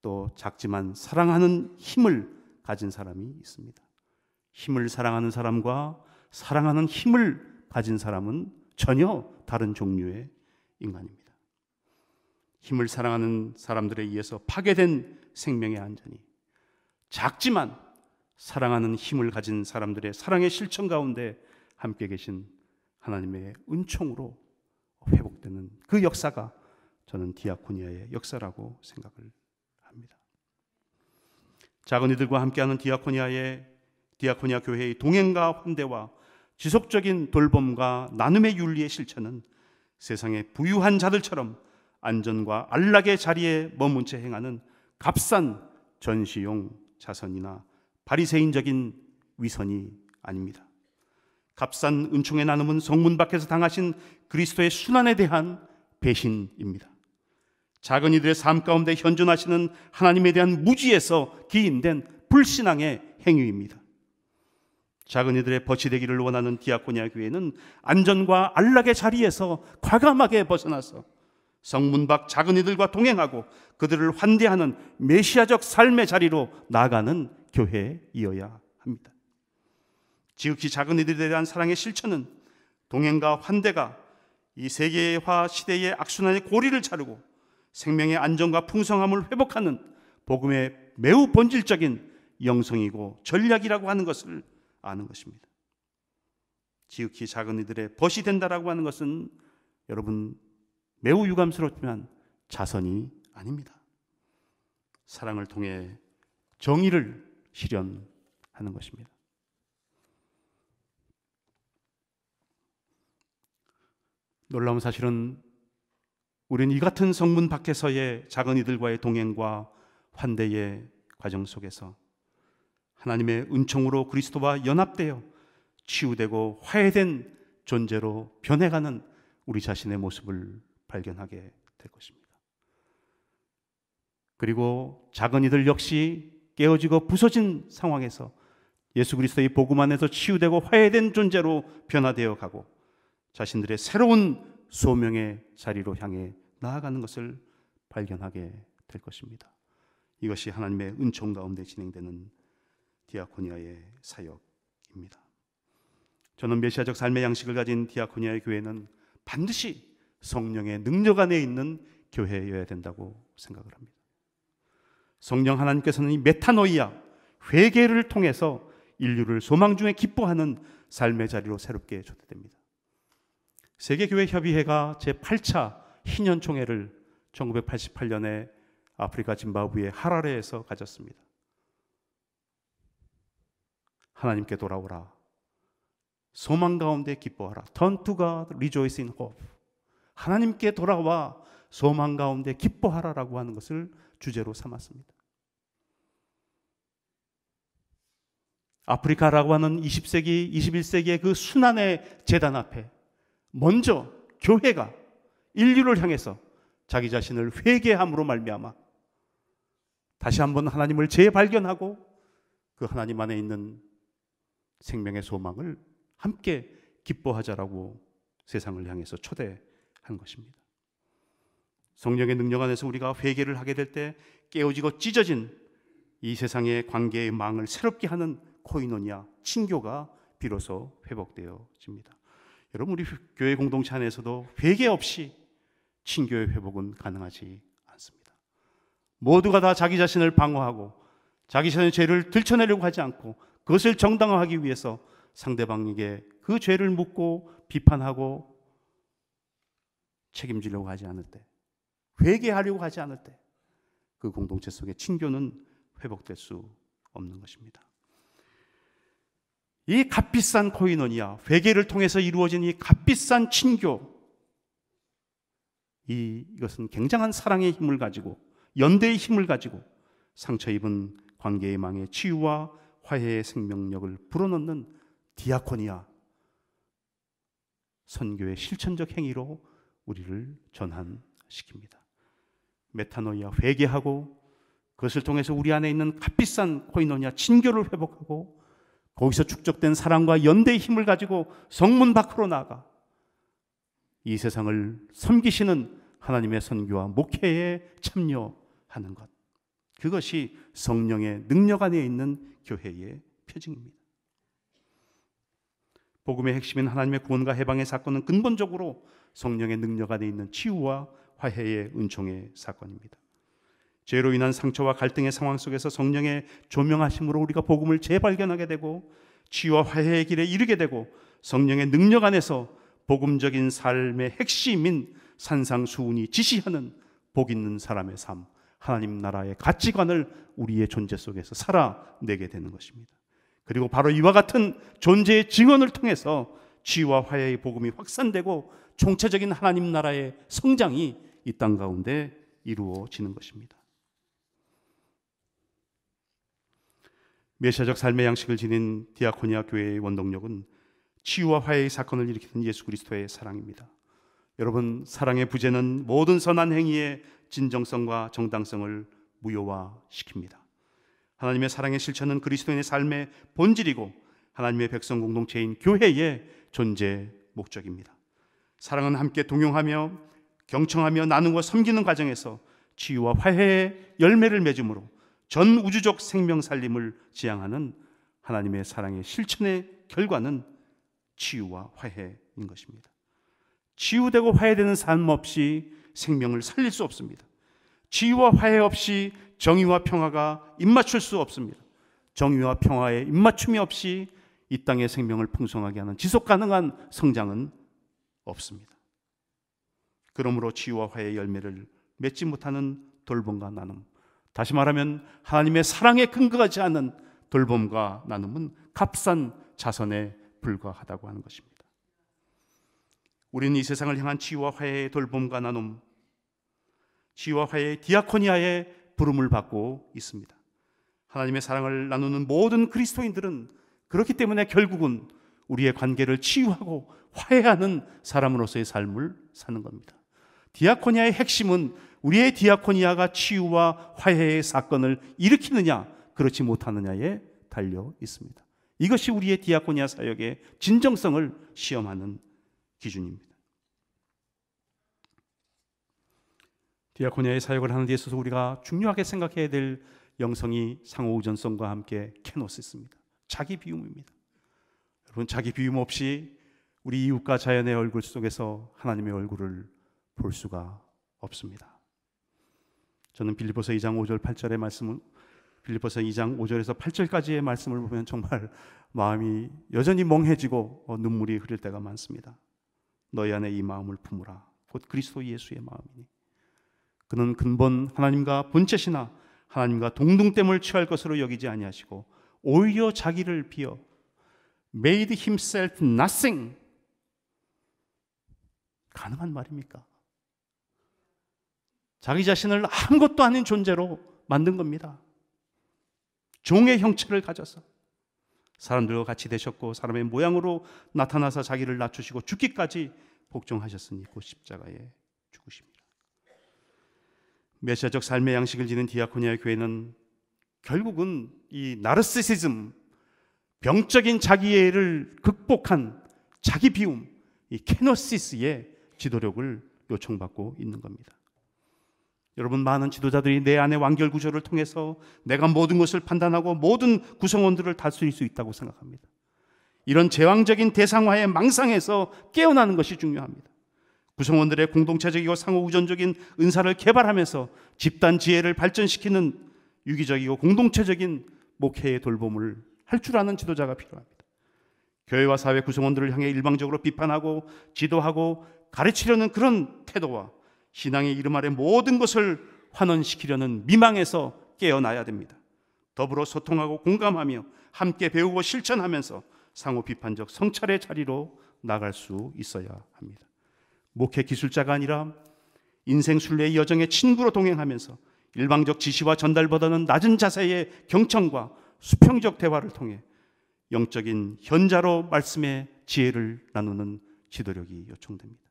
또 작지만 사랑하는 힘을 가진 사람이 있습니다. 힘을 사랑하는 사람과 사랑하는 힘을 가진 사람은 전혀 다른 종류의 인간입니다. 힘을 사랑하는 사람들에 의해서 파괴된 생명의 안전이, 작지만 사랑하는 힘을 가진 사람들의 사랑의 실천 가운데 함께 계신 하나님의 은총으로 회복되는 그 역사가 저는 디아코니아의 역사라고 생각을 합니다. 작은 이들과 함께하는 디아코니아 교회의 동행과 환대와 지속적인 돌봄과 나눔의 윤리의 실천은 세상의 부유한 자들처럼 안전과 안락의 자리에 머문 채 행하는 값싼 전시용 자선이나 바리새인적인 위선이 아닙니다. 값싼 은총의 나눔은 성문 밖에서 당하신 그리스도의 순환에 대한 배신입니다. 작은 이들의 삶 가운데 현존하시는 하나님에 대한 무지에서 기인된 불신앙의 행위입니다. 작은 이들의 벗이 되기를 원하는 디아코니아 교회는 안전과 안락의 자리에서 과감하게 벗어나서 성문 밖 작은 이들과 동행하고 그들을 환대하는 메시아적 삶의 자리로 나아가는 교회이어야 합니다. 지극히 작은 이들에 대한 사랑의 실천은 동행과 환대가 이 세계화 시대의 악순환의 고리를 자르고 생명의 안정과 풍성함을 회복하는 복음의 매우 본질적인 영성이고 전략이라고 하는 것을 아는 것입니다. 지극히 작은 이들의 벗이 된다라고 하는 것은 여러분 매우 유감스럽지만 자선이 아닙니다. 사랑을 통해 정의를 실현하는 것입니다. 놀라운 사실은 우리는 이 같은 성문 밖에서의 작은 이들과의 동행과 환대의 과정 속에서 하나님의 은총으로 그리스도와 연합되어 치유되고 화해된 존재로 변해가는 우리 자신의 모습을 발견하게 될 것입니다. 그리고 작은 이들 역시 깨어지고 부서진 상황에서 예수 그리스도의 복음 안에서 치유되고 화해된 존재로 변화되어 가고 자신들의 새로운 소명의 자리로 향해 나아가는 것을 발견하게 될 것입니다. 이것이 하나님의 은총 가운데 진행되는 디아코니아의 사역입니다. 저는 메시아적 삶의 양식을 가진 디아코니아의 교회는 반드시 성령의 능력 안에 있는 교회여야 된다고 생각을 합니다. 성령 하나님께서는 이 메타노이아, 회개를 통해서 인류를 소망 중에 기뻐하는 삶의 자리로 새롭게 초대됩니다. 세계교회협의회가 제8차 희년총회를 1988년에 아프리카 짐바브웨 하라레에서 가졌습니다. 하나님께 돌아오라, 소망 가운데 기뻐하라. Turn to God, rejoice in hope. 하나님께 돌아와 소망 가운데 기뻐하라라고 하는 것을 주제로 삼았습니다. 아프리카라고 하는 20세기, 21세기의 그 순환의 재단 앞에 먼저 교회가 인류를 향해서 자기 자신을 회개함으로 말미암아 다시 한번 하나님을 재발견하고 그 하나님 안에 있는 생명의 소망을 함께 기뻐하자라고 세상을 향해서 초대한 것입니다. 성령의 능력 안에서 우리가 회개를 하게 될 때 깨어지고 찢어진 이 세상의 관계의 망을 새롭게 하는 코이노니아, 친교가 비로소 회복되어집니다. 여러분, 우리 교회 공동체 안에서도 회개 없이 친교의 회복은 가능하지 않습니다. 모두가 다 자기 자신을 방어하고 자기 자신의 죄를 들춰내려고 하지 않고 그것을 정당화하기 위해서 상대방에게 그 죄를 묻고 비판하고 책임지려고 하지 않을 때, 회개하려고 하지 않을 때 그 공동체 속의 친교는 회복될 수 없는 것입니다. 이 값비싼 코이노니아, 회개를 통해서 이루어진 이 값비싼 친교, 이것은 굉장한 사랑의 힘을 가지고 연대의 힘을 가지고 상처 입은 관계의 망에 치유와 화해의 생명력을 불어넣는 디아코니아, 선교의 실천적 행위로 우리를 전환시킵니다. 메타노이아, 회개하고 그것을 통해서 우리 안에 있는 값비싼 코이노니아, 친교를 회복하고 거기서 축적된 사랑과 연대의 힘을 가지고 성문 밖으로 나가 이 세상을 섬기시는 하나님의 선교와 목회에 참여하는 것, 그것이 성령의 능력 안에 있는 교회의 표징입니다. 복음의 핵심인 하나님의 구원과 해방의 사건은 근본적으로 성령의 능력 안에 있는 치유와 화해의 은총의 사건입니다. 죄로 인한 상처와 갈등의 상황 속에서 성령의 조명하심으로 우리가 복음을 재발견하게 되고 치유와 화해의 길에 이르게 되고 성령의 능력 안에서 복음적인 삶의 핵심인 산상수훈이 지시하는 복 있는 사람의 삶, 하나님 나라의 가치관을 우리의 존재 속에서 살아내게 되는 것입니다. 그리고 바로 이와 같은 존재의 증언을 통해서 치유와 화해의 복음이 확산되고 총체적인 하나님 나라의 성장이 이 땅 가운데 이루어지는 것입니다. 메시아적 삶의 양식을 지닌 디아코니아 교회의 원동력은 치유와 화해의 사건을 일으키는 예수 그리스도의 사랑입니다. 여러분, 사랑의 부재는 모든 선한 행위의 진정성과 정당성을 무효화시킵니다. 하나님의 사랑의 실천은 그리스도인의 삶의 본질이고 하나님의 백성 공동체인 교회의 존재 목적입니다. 사랑은 함께 동용하며 경청하며 나누고 섬기는 과정에서 치유와 화해의 열매를 맺음으로 전 우주적 생명 살림을 지향하는 하나님의 사랑의 실천의 결과는 치유와 화해인 것입니다. 치유되고 화해되는 삶 없이 생명을 살릴 수 없습니다. 치유와 화해 없이 정의와 평화가 입맞출 수 없습니다. 정의와 평화의 입맞춤이 없이 이 땅의 생명을 풍성하게 하는 지속 가능한 성장은 없습니다. 그러므로 치유와 화해의 열매를 맺지 못하는 돌봄과 나눔, 다시 말하면 하나님의 사랑에 근거하지 않은 돌봄과 나눔은 값싼 자선에 불과하다고 하는 것입니다. 우리는 이 세상을 향한 치유와 화해의 돌봄과 나눔, 치유와 화해의 디아코니아의 부름을 받고 있습니다. 하나님의 사랑을 나누는 모든 그리스도인들은 그렇기 때문에 결국은 우리의 관계를 치유하고 화해하는 사람으로서의 삶을 사는 겁니다. 디아코니아의 핵심은 우리의 디아코니아가 치유와 화해의 사건을 일으키느냐 그렇지 못하느냐에 달려 있습니다. 이것이 우리의 디아코니아 사역의 진정성을 시험하는 기준입니다. 디아코니아의 사역을 하는 데 있어서 우리가 중요하게 생각해야 될 영성이 상호우전성과 함께 케노시스입니다. 자기 비움입니다. 여러분, 자기 비움 없이 우리 이웃과 자연의 얼굴 속에서 하나님의 얼굴을 볼 수가 없습니다. 저는 빌립보서 2장 5절 8절의 말씀을, 빌립보서 2장 5절에서 8절까지의 말씀을 보면 정말 마음이 여전히 멍해지고 눈물이 흐를 때가 많습니다. 너희 안에 이 마음을 품으라. 곧 그리스도 예수의 마음이니 그는 근본 하나님과 본체시나 하나님과 동등됨을 취할 것으로 여기지 아니하시고 오히려 자기를 비어 made himself nothing. 가능한 말입니까? 자기 자신을 아무것도 아닌 존재로 만든 겁니다. 종의 형체를 가져서 사람들과 같이 되셨고 사람의 모양으로 나타나서 자기를 낮추시고 죽기까지 복종하셨으니 곧 십자가에 죽으십니다. 메시아적 삶의 양식을 지닌 디아코니아의 교회는 결국은 이 나르시시즘, 병적인 자기애를 극복한 자기 비움, 이 케노시스의 지도력을 요청받고 있는 겁니다. 여러분, 많은 지도자들이 내 안의 완결 구조를 통해서 내가 모든 것을 판단하고 모든 구성원들을 다스릴 수 있다고 생각합니다. 이런 제왕적인 대상화의 망상에서 깨어나는 것이 중요합니다. 구성원들의 공동체적이고 상호우전적인 은사를 개발하면서 집단 지혜를 발전시키는 유기적이고 공동체적인 목회의 돌봄을 할 줄 아는 지도자가 필요합니다. 교회와 사회 구성원들을 향해 일방적으로 비판하고 지도하고 가르치려는 그런 태도와 신앙의 이름 아래 모든 것을 환원시키려는 미망에서 깨어나야 됩니다. 더불어 소통하고 공감하며 함께 배우고 실천하면서 상호 비판적 성찰의 자리로 나갈 수 있어야 합니다. 목회 기술자가 아니라 인생 순례의 여정에 친구로 동행하면서 일방적 지시와 전달보다는 낮은 자세의 경청과 수평적 대화를 통해 영적인 현자로 말씀의 지혜를 나누는 지도력이 요청됩니다.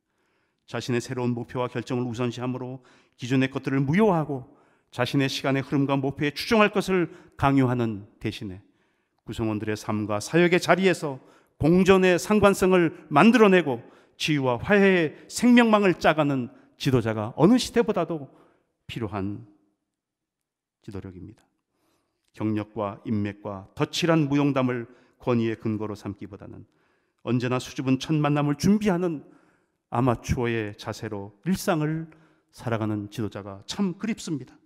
자신의 새로운 목표와 결정을 우선시함으로 기존의 것들을 무효화하고 자신의 시간의 흐름과 목표에 추종할 것을 강요하는 대신에 구성원들의 삶과 사역의 자리에서 공존의 상관성을 만들어내고 치유와 화해의 생명망을 짜가는 지도자가 어느 시대보다도 필요한 지도력입니다. 경력과 인맥과 덧칠한 무용담을 권위의 근거로 삼기보다는 언제나 수줍은 첫 만남을 준비하는 아마추어의 자세로 일상을 살아가는 지도자가 참 그립습니다.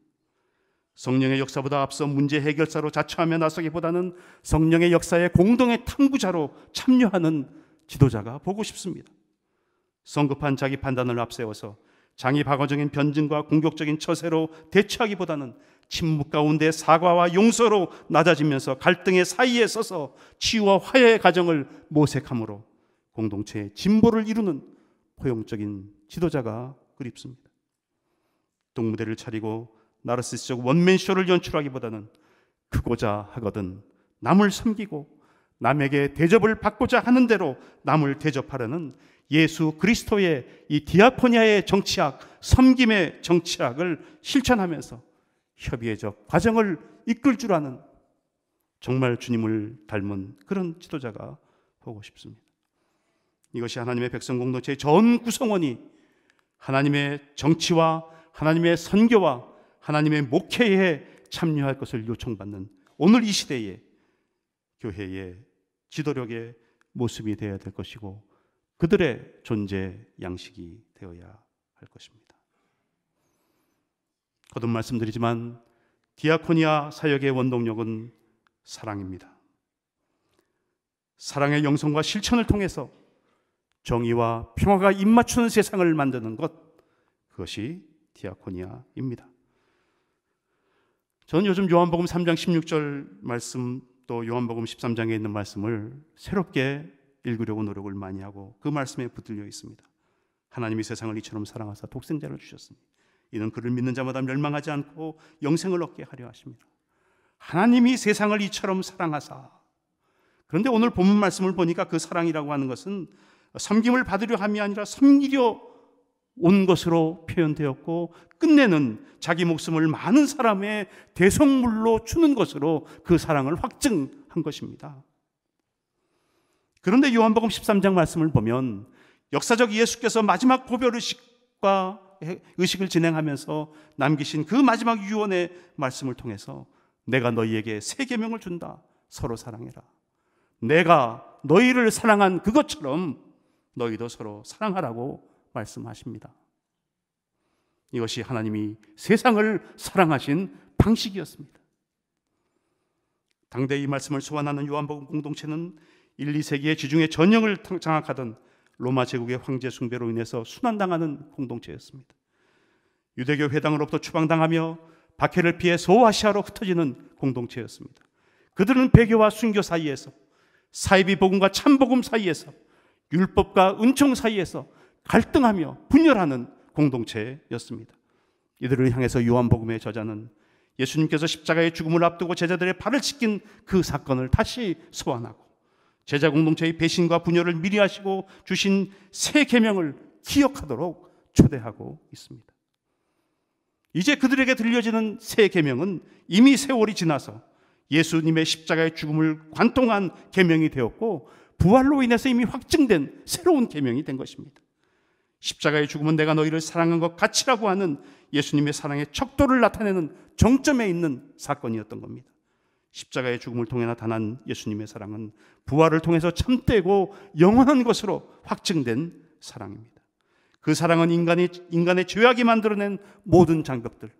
성령의 역사보다 앞서 문제 해결사로 자처하며 나서기보다는 성령의 역사에 공동의 탐구자로 참여하는 지도자가 보고 싶습니다. 성급한 자기 판단을 앞세워서 장의박원적인 변증과 공격적인 처세로 대처하기보다는 침묵 가운데 사과와 용서로 낮아지면서 갈등의 사이에 서서 치유와 화해의 과정을 모색함으로 공동체의 진보를 이루는 포용적인 지도자가 그립습니다. 동무대를 차리고 나르시스적 원맨쇼를 연출하기보다는 크고자 하거든 남을 섬기고 남에게 대접을 받고자 하는 대로 남을 대접하려는 예수 그리스도의 이 디아코니아의 정치학, 섬김의 정치학을 실천하면서 협의의적 과정을 이끌 줄 아는 정말 주님을 닮은 그런 지도자가 보고 싶습니다. 이것이 하나님의 백성 공동체의 전 구성원이 하나님의 정치와 하나님의 선교와 하나님의 목회에 참여할 것을 요청받는 오늘 이 시대의 교회의 지도력의 모습이 되어야 될 것이고 그들의 존재 양식이 되어야 할 것입니다. 거듭 말씀드리지만 디아코니아 사역의 원동력은 사랑입니다. 사랑의 영성과 실천을 통해서 정의와 평화가 입맞추는 세상을 만드는 것, 그것이 디아코니아입니다. 저는 요즘 요한복음 3장 16절 말씀 또 요한복음 13장에 있는 말씀을 새롭게 읽으려고 노력을 많이 하고 그 말씀에 붙들려 있습니다. 하나님이 세상을 이처럼 사랑하사 독생자를 주셨으니 이는 그를 믿는 자마다 멸망하지 않고 영생을 얻게 하려 하십니다. 하나님이 세상을 이처럼 사랑하사. 그런데 오늘 본문 말씀을 보니까 그 사랑이라고 하는 것은 섬김을 받으려 함이 아니라 섬기려 온 것으로 표현되었고 끝내는 자기 목숨을 많은 사람의 대성물로 주는 것으로 그 사랑을 확증한 것입니다. 그런데 요한복음 13장 말씀을 보면 역사적 예수께서 마지막 고별 의식을 진행하면서 남기신 그 마지막 유언의 말씀을 통해서 내가 너희에게 새 계명을 준다. 서로 사랑해라. 내가 너희를 사랑한 그것처럼 너희도 서로 사랑하라고 말씀하십니다. 이것이 하나님이 세상을 사랑하신 방식이었습니다. 당대 이 말씀을 소환하는 요한복음 공동체는 1, 2세기의 지중해 전역을 장악하던 로마 제국의 황제 숭배로 인해서 순환당하는 공동체였습니다. 유대교 회당으로부터 추방당하며 박해를 피해 소아시아로 흩어지는 공동체였습니다. 그들은 배교와 순교 사이에서, 사이비 복음과 참복음 사이에서, 율법과 은총 사이에서 갈등하며 분열하는 공동체였습니다. 이들을 향해서 요한복음의 저자는 예수님께서 십자가의 죽음을 앞두고 제자들의 발을 씻긴 그 사건을 다시 소환하고 제자 공동체의 배신과 분열을 미리 하시고 주신 새 계명을 기억하도록 초대하고 있습니다. 이제 그들에게 들려지는 새 계명은 이미 세월이 지나서 예수님의 십자가의 죽음을 관통한 계명이 되었고 부활로 인해서 이미 확증된 새로운 계명이 된 것입니다. 십자가의 죽음은 내가 너희를 사랑한 것 같이라고 하는 예수님의 사랑의 척도를 나타내는 정점에 있는 사건이었던 겁니다. 십자가의 죽음을 통해 나타난 예수님의 사랑은 부활을 통해서 참되고 영원한 것으로 확증된 사랑입니다. 그 사랑은 인간의 죄악이 만들어낸 모든 장벽들,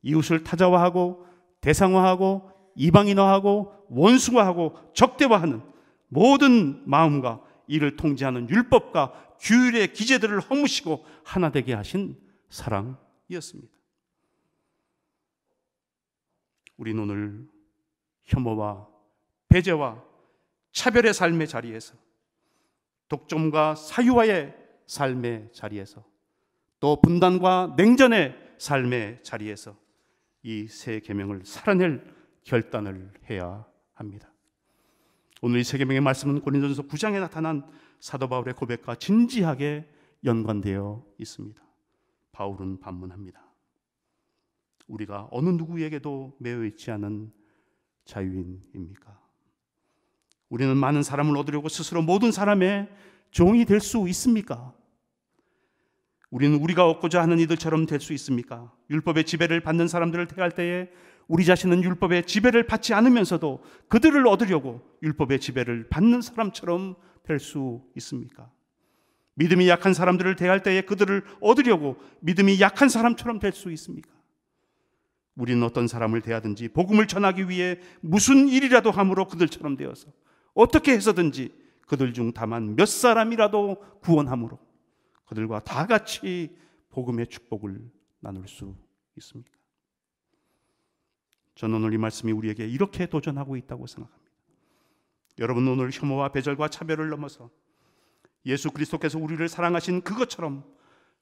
이웃을 타자화하고 대상화하고 이방인화하고 원수화하고 적대화하는 모든 마음과 이를 통제하는 율법과 규율의 기제들을 허무시고 하나 되게 하신 사랑이었습니다. 우리는 오늘 혐오와 배제와 차별의 삶의 자리에서, 독점과 사유화의 삶의 자리에서, 또 분단과 냉전의 삶의 자리에서 이 새 계명을 살아낼 결단을 해야 합니다. 오늘 이 새 계명의 말씀은 고린도전서 9장에 나타난 사도 바울의 고백과 진지하게 연관되어 있습니다. 바울은 반문합니다. 우리가 어느 누구에게도 매여 있지 않은 자유인입니까? 우리는 많은 사람을 얻으려고 스스로 모든 사람의 종이 될 수 있습니까? 우리는 우리가 얻고자 하는 이들처럼 될 수 있습니까? 율법의 지배를 받는 사람들을 대할 때에 우리 자신은 율법의 지배를 받지 않으면서도 그들을 얻으려고 율법의 지배를 받는 사람처럼 될 수 있습니까? 믿음이 약한 사람들을 대할 때에 그들을 얻으려고 믿음이 약한 사람처럼 될 수 있습니까? 우리는 어떤 사람을 대하든지 복음을 전하기 위해 무슨 일이라도 함으로 그들처럼 되어서 어떻게 해서든지 그들 중 다만 몇 사람이라도 구원함으로 그들과 다 같이 복음의 축복을 나눌 수 있습니까? 저는 오늘 이 말씀이 우리에게 이렇게 도전하고 있다고 생각합니다. 여러분, 오늘 혐오와 배절과 차별을 넘어서 예수 그리스도께서 우리를 사랑하신 그것처럼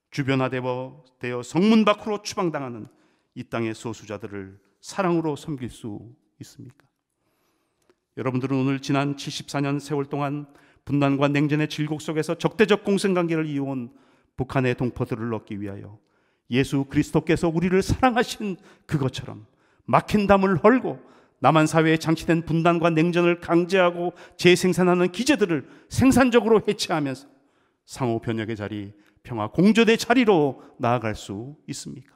주변화되어 성문 밖으로 추방당하는 이 땅의 소수자들을 사랑으로 섬길 수 있습니까? 여러분들은 오늘 지난 74년 세월 동안 분단과 냉전의 질곡 속에서 적대적 공생관계를 이어온 북한의 동포들을 얻기 위하여 예수 그리스도께서 우리를 사랑하신 그것처럼 막힌 담을 헐고 남한 사회에 장치된 분단과 냉전을 강제하고 재생산하는 기제들을 생산적으로 해체하면서 상호 변혁의 자리, 평화 공조의 자리로 나아갈 수 있습니까?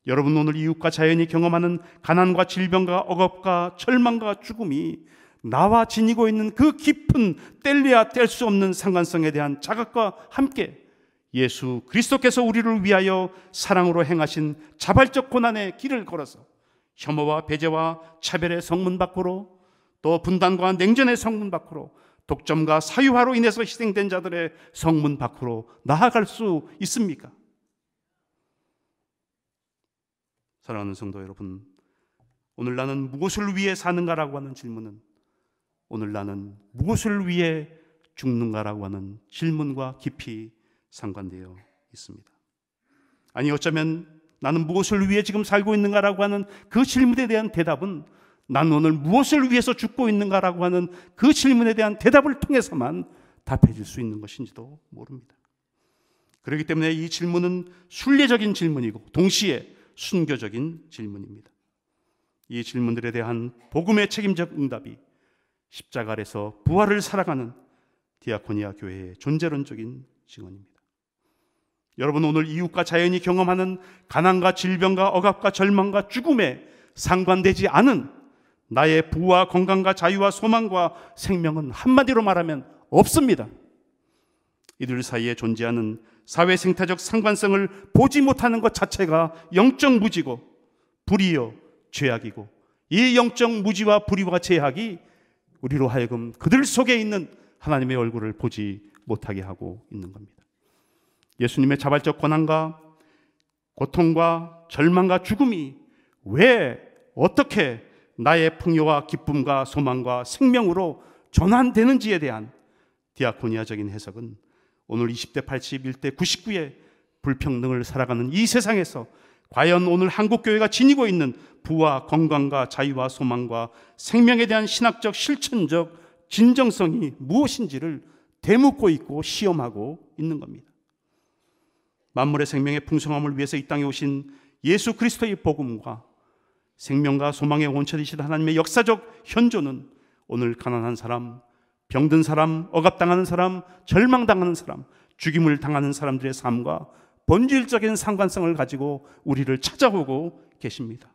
여러분, 오늘 이웃과 자연이 경험하는 가난과 질병과 억압과 절망과 죽음이 나와 지니고 있는 그 깊은 뗄래야 뗄 수 없는 상관성에 대한 자각과 함께 예수 그리스도께서 우리를 위하여 사랑으로 행하신 자발적 고난의 길을 걸어서 혐오와 배제와 차별의 성문 밖으로, 또 분단과 냉전의 성문 밖으로, 독점과 사유화로 인해서 희생된 자들의 성문 밖으로 나아갈 수 있습니까? 사랑하는 성도 여러분, 오늘 나는 무엇을 위해 사는가라고 하는 질문은 오늘 나는 무엇을 위해 죽는가라고 하는 질문과 깊이 상관되어 있습니다. 아니, 어쩌면 나는 무엇을 위해 지금 살고 있는가라고 하는 그 질문에 대한 대답은 나는 오늘 무엇을 위해서 죽고 있는가라고 하는 그 질문에 대한 대답을 통해서만 답해질 수 있는 것인지도 모릅니다. 그렇기 때문에 이 질문은 순례적인 질문이고 동시에 순교적인 질문입니다. 이 질문들에 대한 복음의 책임적 응답이 십자가 아래서 부활을 살아가는 디아코니아 교회의 존재론적인 증언입니다. 여러분, 오늘 이웃과 자연이 경험하는 가난과 질병과 억압과 절망과 죽음에 상관되지 않은 나의 부와 건강과 자유와 소망과 생명은 한마디로 말하면 없습니다. 이들 사이에 존재하는 사회 생태적 상관성을 보지 못하는 것 자체가 영적 무지고 불의요 죄악이고, 이 영적 무지와 불의와 죄악이 우리로 하여금 그들 속에 있는 하나님의 얼굴을 보지 못하게 하고 있는 겁니다. 예수님의 자발적 고난과 고통과 절망과 죽음이 왜 어떻게 나의 풍요와 기쁨과 소망과 생명으로 전환되는지에 대한 디아코니아적인 해석은 오늘 20대 81대 99의 불평등을 살아가는 이 세상에서 과연 오늘 한국교회가 지니고 있는 부와 건강과 자유와 소망과 생명에 대한 신학적 실천적 진정성이 무엇인지를 되묻고 있고 시험하고 있는 겁니다. 만물의 생명의 풍성함을 위해서 이 땅에 오신 예수 그리스도의 복음과 생명과 소망의 원천이신 하나님의 역사적 현존은 오늘 가난한 사람, 병든 사람, 억압당하는 사람, 절망당하는 사람, 죽임을 당하는 사람들의 삶과 본질적인 상관성을 가지고 우리를 찾아오고 계십니다.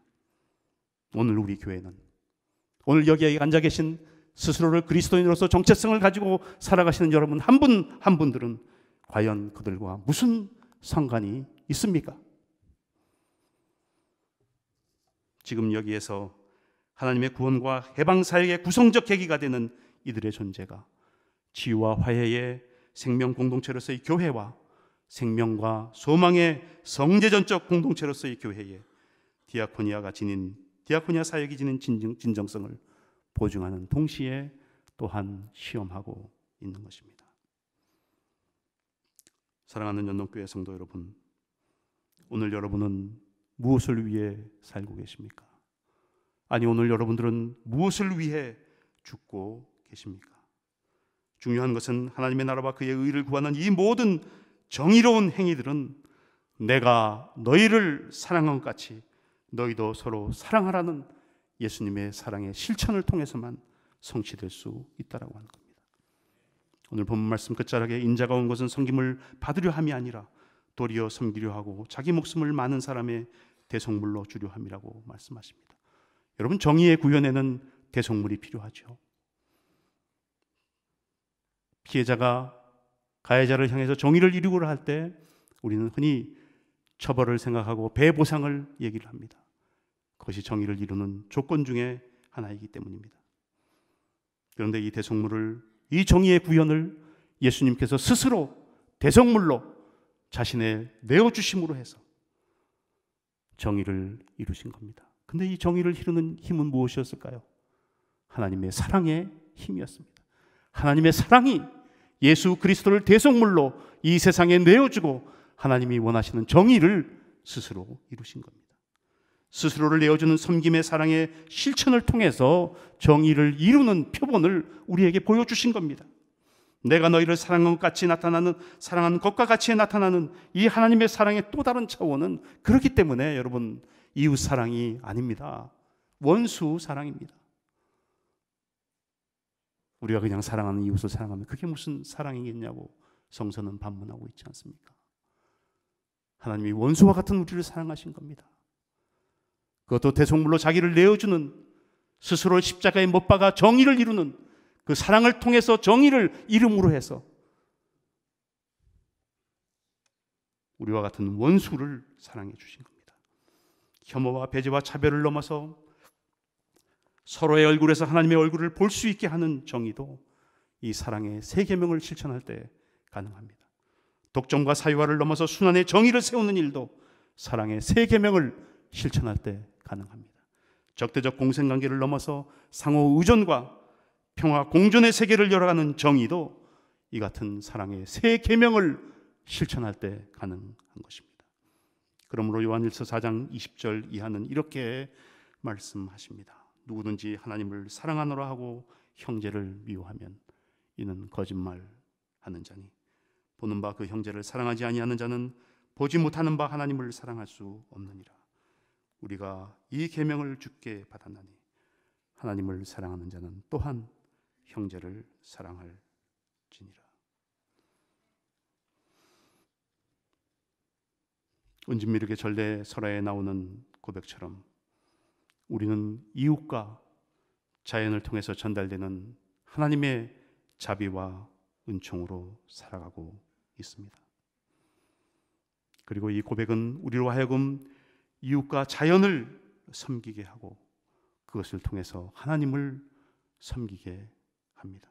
오늘 우리 교회는, 오늘 여기에 앉아 계신 스스로를 그리스도인으로서 정체성을 가지고 살아가시는 여러분 한 분 한 분들은 과연 그들과 무슨 상관이 있습니까? 지금 여기에서 하나님의 구원과 해방사역의 구성적 계기가 되는 이들의 존재가 치유와 화해의 생명 공동체로서의 교회와 생명과 소망의 성제전적 공동체로서의 교회에 디아코니아 사역이 지닌 진정성을 보증하는 동시에 또한 시험하고 있는 것입니다. 사랑하는 연동교회 성도 여러분, 오늘 여러분은 무엇을 위해 살고 계십니까? 아니, 오늘 여러분들은 무엇을 위해 죽고 계십니까? 중요한 것은 하나님의 나라와 그의 의를 구하는 이 모든 정의로운 행위들은 내가 너희를 사랑한 것 같이 너희도 서로 사랑하라는 예수님의 사랑의 실천을 통해서만 성취될 수 있다라고 하는 겁니다. 오늘 본문 말씀 끝자락에 인자가 온 것은 섬김을 받으려 함이 아니라 도리어 섬기려 하고 자기 목숨을 많은 사람의 대속물로 주려 함이라고 말씀하십니다. 여러분, 정의의 구현에는 대속물이 필요하죠. 피해자가 가해자를 향해서 정의를 이루고자 할 때 우리는 흔히 처벌을 생각하고 배보상을 얘기를 합니다. 그것이 정의를 이루는 조건 중에 하나이기 때문입니다. 그런데 이 대속물을, 이 정의의 구현을 예수님께서 스스로 대속물로 자신의 내어주심으로 해서 정의를 이루신 겁니다. 근데 이 정의를 이루는 힘은 무엇이었을까요? 하나님의 사랑의 힘이었습니다. 하나님의 사랑이 예수 그리스도를 대속물로 이 세상에 내어주고 하나님이 원하시는 정의를 스스로 이루신 겁니다. 스스로를 내어주는 섬김의 사랑의 실천을 통해서 정의를 이루는 표본을 우리에게 보여주신 겁니다. 내가 너희를 사랑한 것과 같이 나타나는 이 하나님의 사랑의 또 다른 차원은 그렇기 때문에 여러분, 이웃 사랑이 아닙니다. 원수 사랑입니다. 우리가 그냥 사랑하는 이웃을 사랑하면 그게 무슨 사랑이겠냐고 성서는 반문하고 있지 않습니까? 하나님이 원수와 같은 우리를 사랑하신 겁니다. 그것도 대속물로 자기를 내어주는, 스스로 십자가에 못 박아 정의를 이루는 그 사랑을 통해서 정의를 이름으로 해서 우리와 같은 원수를 사랑해 주신 겁니다. 혐오와 배제와 차별을 넘어서 서로의 얼굴에서 하나님의 얼굴을 볼 수 있게 하는 정의도 이 사랑의 세 계명을 실천할 때 가능합니다. 독점과 사유화를 넘어서 순환의 정의를 세우는 일도 사랑의 세 계명을 실천할 때 가능합니다. 적대적 공생관계를 넘어서 상호 의존과 평화 공존의 세계를 열어가는 정의도 이 같은 사랑의 세 계명을 실천할 때 가능한 것입니다. 그러므로 요한일서 4장 20절 이하는 이렇게 말씀하십니다. 누구든지 하나님을 사랑하노라 하고 형제를 미워하면 이는 거짓말하는 자니 보는 바 그 형제를 사랑하지 아니하는 자는 보지 못하는 바 하나님을 사랑할 수 없느니라. 우리가 이 계명을 주께 받았나니 하나님을 사랑하는 자는 또한 형제를 사랑할지니라. 은진미륵의 전래 설화에 나오는 고백처럼 우리는 이웃과 자연을 통해서 전달되는 하나님의 자비와 은총으로 살아가고 있습니다. 그리고 이 고백은 우리로 하여금 이웃과 자연을 섬기게 하고 그것을 통해서 하나님을 섬기게 합니다.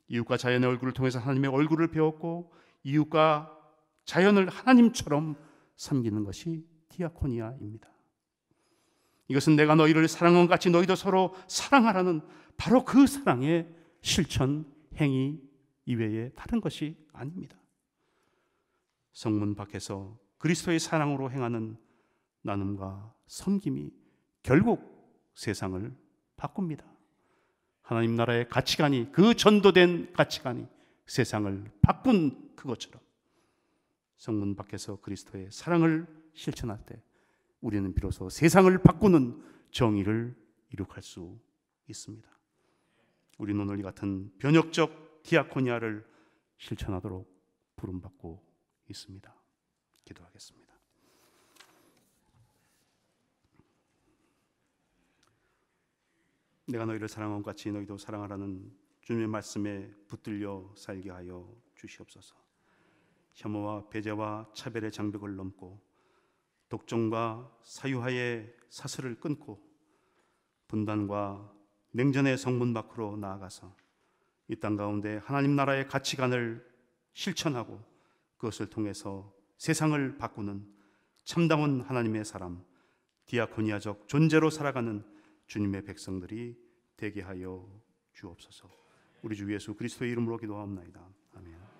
이웃과 자연의 얼굴을 통해서 하나님의 얼굴을 배웠고 이웃과 자연을 하나님처럼 섬기는 것이 디아코니아입니다. 이것은 내가 너희를 사랑한 것 같이 너희도 서로 사랑하라는 바로 그 사랑의 실천, 행위 이외에 다른 것이 아닙니다. 성문 밖에서 그리스도의 사랑으로 행하는 나눔과 섬김이 결국 세상을 바꿉니다. 하나님 나라의 가치관이, 그 전도된 가치관이 세상을 바꾼 그것처럼 성문 밖에서 그리스도의 사랑을 실천할 때 우리는 비로소 세상을 바꾸는 정의를 이룩할 수 있습니다. 우리는 오늘 이 같은 변혁적 디아코니아를 실천하도록 부름받고 있습니다. 기도하겠습니다. 내가 너희를 사랑한 것 같이 너희도 사랑하라는 주님의 말씀에 붙들려 살게 하여 주시옵소서. 혐오와 배제와 차별의 장벽을 넘고 독점과 사유화의 사슬을 끊고 분단과 냉전의 성문 밖으로 나아가서 이 땅 가운데 하나님 나라의 가치관을 실천하고 그것을 통해서 세상을 바꾸는 참다운 하나님의 사람, 디아코니아적 존재로 살아가는 주님의 백성들이 되게 하여 주옵소서. 우리 주 예수 그리스도의 이름으로 기도하옵나이다. 아멘.